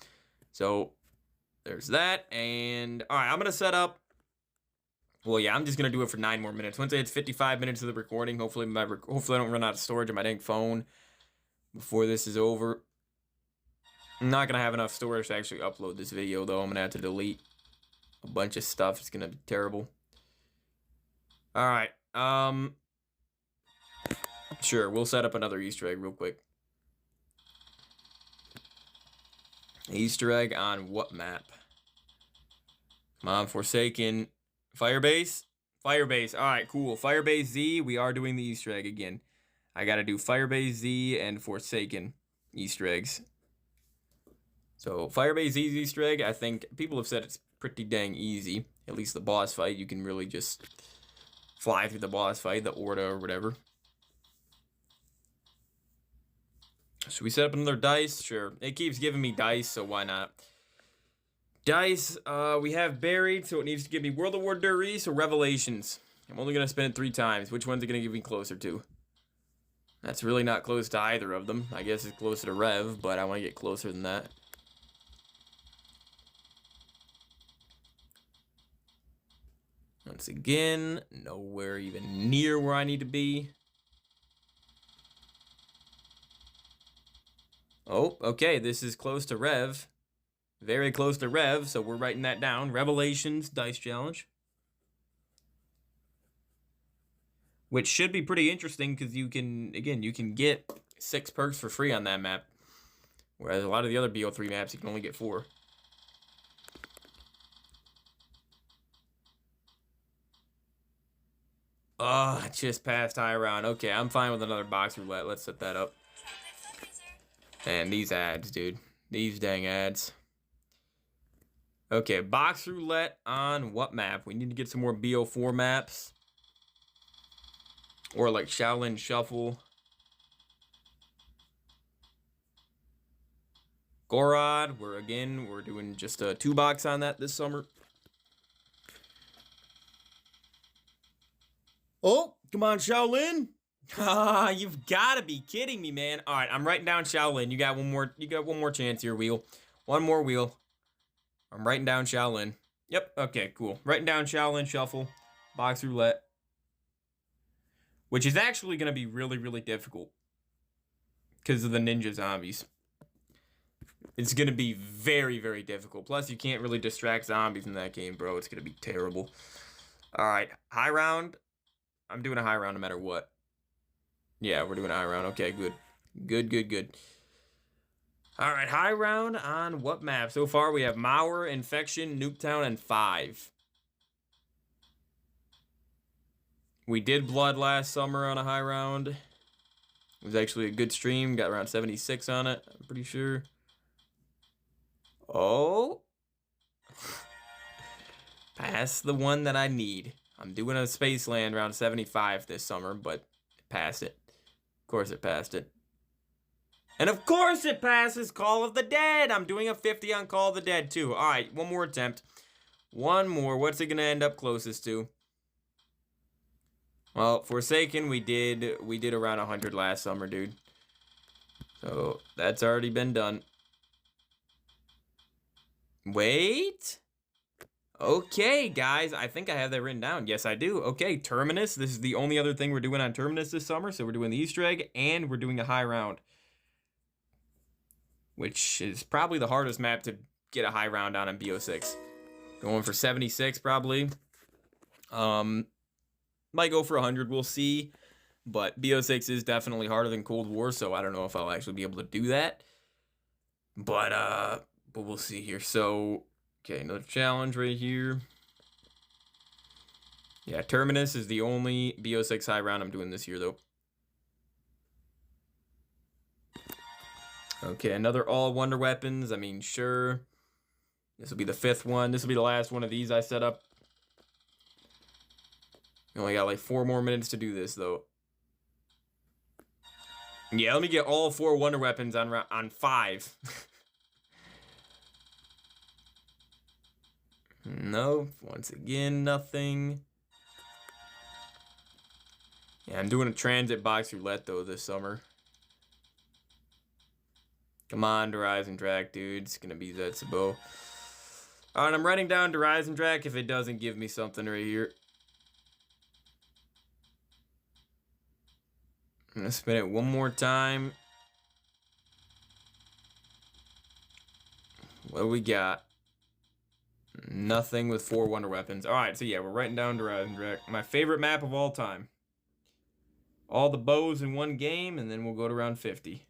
So, there's that. And, alright, I'm gonna set up... Well, yeah, I'm just gonna do it for 9 more minutes. Once it's 55 minutes of the recording, hopefully I don't run out of storage on my dang phone before this is over. I'm not gonna have enough storage to actually upload this video, though. I'm gonna have to delete a bunch of stuff. It's gonna be terrible. Alright, sure, we'll set up another Easter egg real quick. Easter egg on what map? Come on, Forsaken. Firebase? Firebase, alright, cool. Firebase Z, we are doing the Easter egg again. I gotta do Firebase Z and Forsaken Easter eggs. So, Firebase Z's Easter egg, I think people have said it's pretty dang easy. At least the boss fight, you can really just fly through the boss fight, the Orda or whatever. Should we set up another dice? Sure. It keeps giving me dice, so why not? Dice, we have buried, so it needs to give me World of War Duries or Revelations. I'm only going to spend it 3 times. Which one's it going to give me closer to? That's really not close to either of them. I guess it's closer to Rev, but I want to get closer than that. Once again, nowhere even near where I need to be. Oh, okay, this is close to Rev. Very close to Rev, so we're writing that down. Revelations Dice Challenge. Which should be pretty interesting because you can, again, you can get 6 perks for free on that map. Whereas a lot of the other BO3 maps, you can only get 4. Oh, I just passed high round. Okay, I'm fine with another box roulette. Let's set that up. And these ads, dude. These dang ads. Okay, box roulette on what map? We need to get some more BO4 maps. Or like Shaolin Shuffle. Gorod, we're doing just a 2-box on that this summer. Oh, come on, Shaolin. Ah, you've got to be kidding me, man. All right, I'm writing down Shaolin. You got one more chance here, wheel. One more wheel. I'm writing down Shaolin. Yep, okay, cool. Writing down Shaolin Shuffle, box roulette. Which is actually going to be really, really difficult. Because of the ninja zombies. It's going to be very, very difficult. Plus, you can't really distract zombies in that game, bro. It's going to be terrible. Alright, high round. I'm doing a high round no matter what. Yeah, we're doing a high round. Okay, good. Good. Alright, high round on what map? So far, we have Mauer, Infection, Nuketown, and 5. We did Blood last summer on a high round. It was actually a good stream. Got around 76 on it, I'm pretty sure. Oh. That's the one that I need. I'm doing a Spaceland around 75 this summer, but it passed it. Of course it passed it. And of course it passes Call of the Dead! I'm doing a 50 on Call of the Dead too. Alright, one more attempt. One more. What's it gonna end up closest to? Well, Forsaken, we did around 100 last summer, dude. So, that's already been done. Wait. Okay, guys, I think I have that written down. Yes, I do. Okay, Terminus. This is the only other thing we're doing on Terminus this summer. So we're doing the Easter egg, and we're doing a high round. Which is probably the hardest map to get a high round on in BO6. Going for 76, probably. Might go for 100, we'll see. But BO6 is definitely harder than Cold War, so I don't know if I'll actually be able to do that. But we'll see here. So, okay, another challenge right here. Yeah, Terminus is the only BO6 high round I'm doing this year, though. Okay, another all wonder weapons. I mean, sure. This will be the 5th one. This will be the last one of these I set up. We only got like 4 more minutes to do this, though. Yeah, let me get all 4 wonder weapons on 5. No, once again, nothing. Yeah, I'm doing a transit box roulette, though, this summer. Come on, Horizon Drac, dude. It's gonna be Zetsubo. Alright, I'm writing down Horizon Drac if it doesn't give me something right here. I'm gonna spin it one more time. What do we got? Nothing with 4 wonder weapons. Alright, so yeah, we're writing down Horizon Drac. My favorite map of all time. All the bows in one game, and then we'll go to round 50.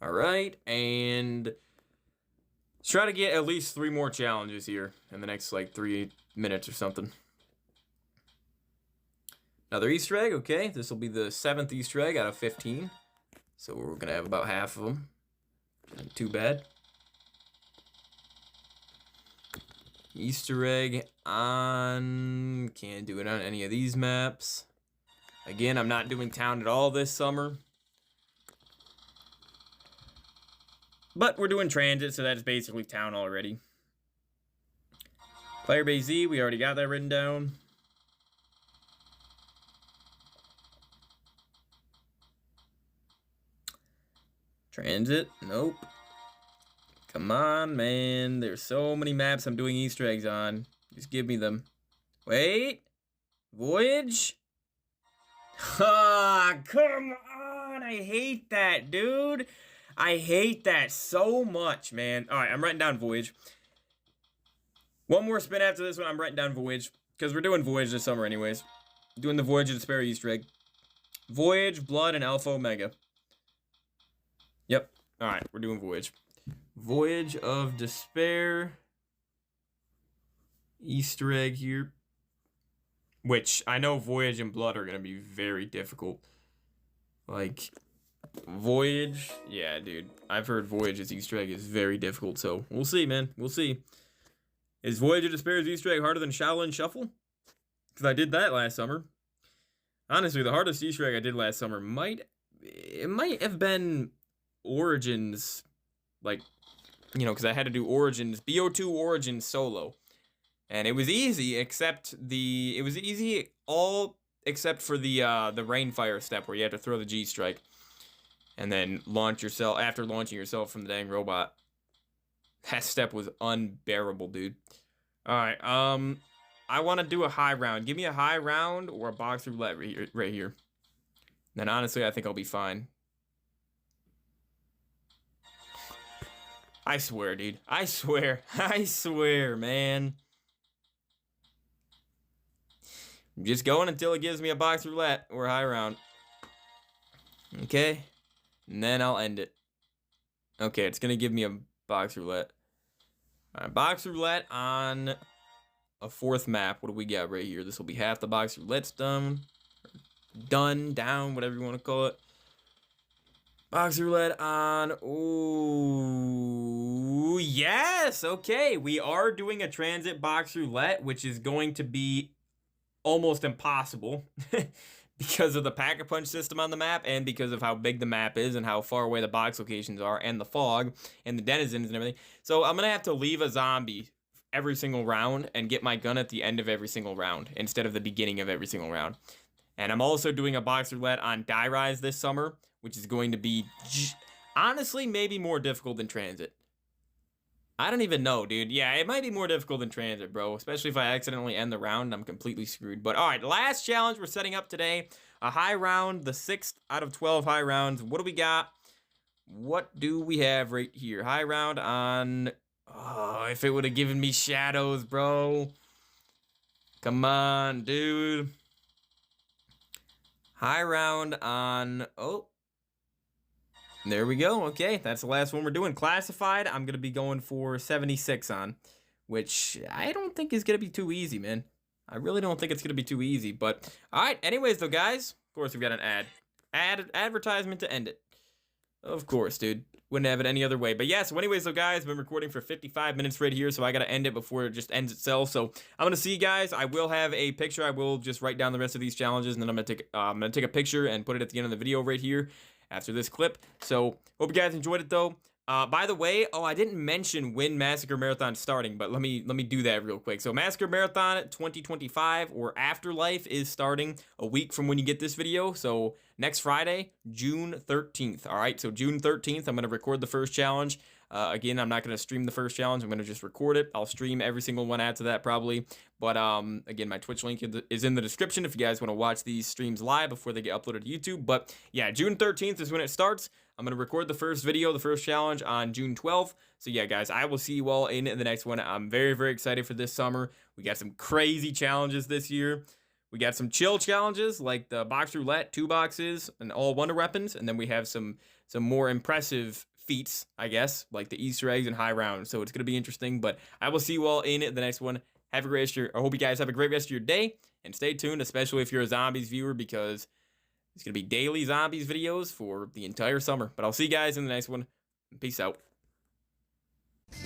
Alright, and let's try to get at least 3 more challenges here in the next, like, 3 minutes or something. Another Easter egg, okay. This will be the 7th Easter egg out of 15. So we're going to have about half of them. Not too bad. Easter egg on... Can't do it on any of these maps. Again, I'm not doing town at all this summer. But we're doing transit, so that's basically town already. Player Base Z, we already got that written down. Transit, nope. Come on, man. There's so many maps I'm doing Easter eggs on. Just give me them. Wait. Voyage? Ah, come on. I hate that, dude. I hate that so much, man. Alright, I'm writing down Voyage. One more spin after this one, I'm writing down Voyage. Because we're doing Voyage this summer anyways. Doing the Voyage of Despair Easter egg. Voyage, Blood, and Alpha Omega. Yep. Alright, we're doing Voyage. Voyage of Despair. Easter egg here. Which, I know Voyage and Blood are going to be very difficult. Like, Voyage, yeah, dude. I've heard Voyage's Easter egg is very difficult, so we'll see, man. We'll see. Is Voyage of Despair's Easter egg harder than Shaolin Shuffle? Because I did that last summer. Honestly, the hardest Easter egg I did last summer might have been Origins, like, you know, because I had to do Origins, BO2 Origins solo. And it was easy, except for the Rainfire step where you have to throw the G-Strike. And then launch yourself, after launching yourself from the dang robot. That step was unbearable, dude. Alright, I want to do a high round. Give me a high round or a box roulette right here. Then honestly, I think I'll be fine. I swear, dude. I swear. I swear, man. I'm just going until it gives me a box roulette or a high round. Okay. And then I'll end it. Okay, it's gonna give me a box roulette. Alright, box roulette on a 4th map. What do we got right here? This will be half the box roulette's done. Done, down, whatever you want to call it. Box roulette on... Ooh, Yes, okay. We are doing a transit box roulette, which is going to be almost impossible because of the pack-a-punch system on the map and because of how big the map is and how far away the box locations are and the fog and the denizens and everything. So I'm going to have to leave a zombie every single round and get my gun at the end of every single round instead of the beginning of every single round. And I'm also doing a box roulette on Die Rise this summer, which is going to be honestly maybe more difficult than transit. I don't even know, dude. Yeah, it might be more difficult than transit, bro. Especially if I accidentally end the round, I'm completely screwed. But all right, last challenge we're setting up today. A high round, the 6th out of 12 high rounds. What do we got? What do we have right here? High round on... Oh, if it would have given me shadows, bro. Come on, dude. High round on... Oh. There we go. Okay, that's the last one we're doing. Classified, I'm going to be going for 76 on, which I don't think is going to be too easy, man. I really don't think it's going to be too easy, but all right. Anyways, though, guys, of course, we've got an advertisement to end it. Of course, dude. Wouldn't have it any other way. But yeah, so anyways, though, guys, I've been recording for 55 minutes right here, so I got to end it before it just ends itself. So I'm going to see you guys. I will have a picture. I will just write down the rest of these challenges, and then I'm going to take a picture and put it at the end of the video right here after this clip. So hope you guys enjoyed it, though. By the way, I didn't mention when Massacre Marathon's starting, but let me do that real quick. So Massacre Marathon 2025 or Afterlife is starting a week from when you get this video. So next Friday, June 13th. All right, so June 13th, I'm going to record the first challenge. Again, I'm not going to stream the first challenge. I'm going to just record it. I'll stream every single one after that probably. But again, my Twitch link is in the description if you guys want to watch these streams live before they get uploaded to YouTube. But yeah, June 13th is when it starts. I'm going to record the first video, the first challenge on June 12th. So yeah, guys, I will see you all in the next one. I'm very, very excited for this summer. We got some crazy challenges this year. We got some chill challenges like the box roulette, 2 boxes, and all wonder weapons. And then we have some more impressive feats, I guess, like the Easter eggs and high rounds. So it's going to be interesting, but I will see you all in the next one. Have a great rest of your, I hope you guys have a great rest of your day, and stay tuned, especially if you're a Zombies viewer, because it's going to be daily Zombies videos for the entire summer. But I'll see you guys in the next one. Peace out. The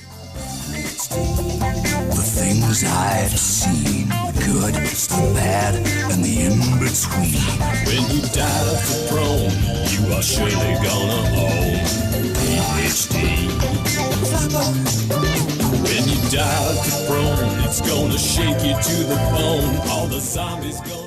things I've seen, the good, the bad, and the in-between. When you die off the throne, you are surely gonna own PhD. When you die off the throne, it's gonna shake you to the bone. All the zombies gonna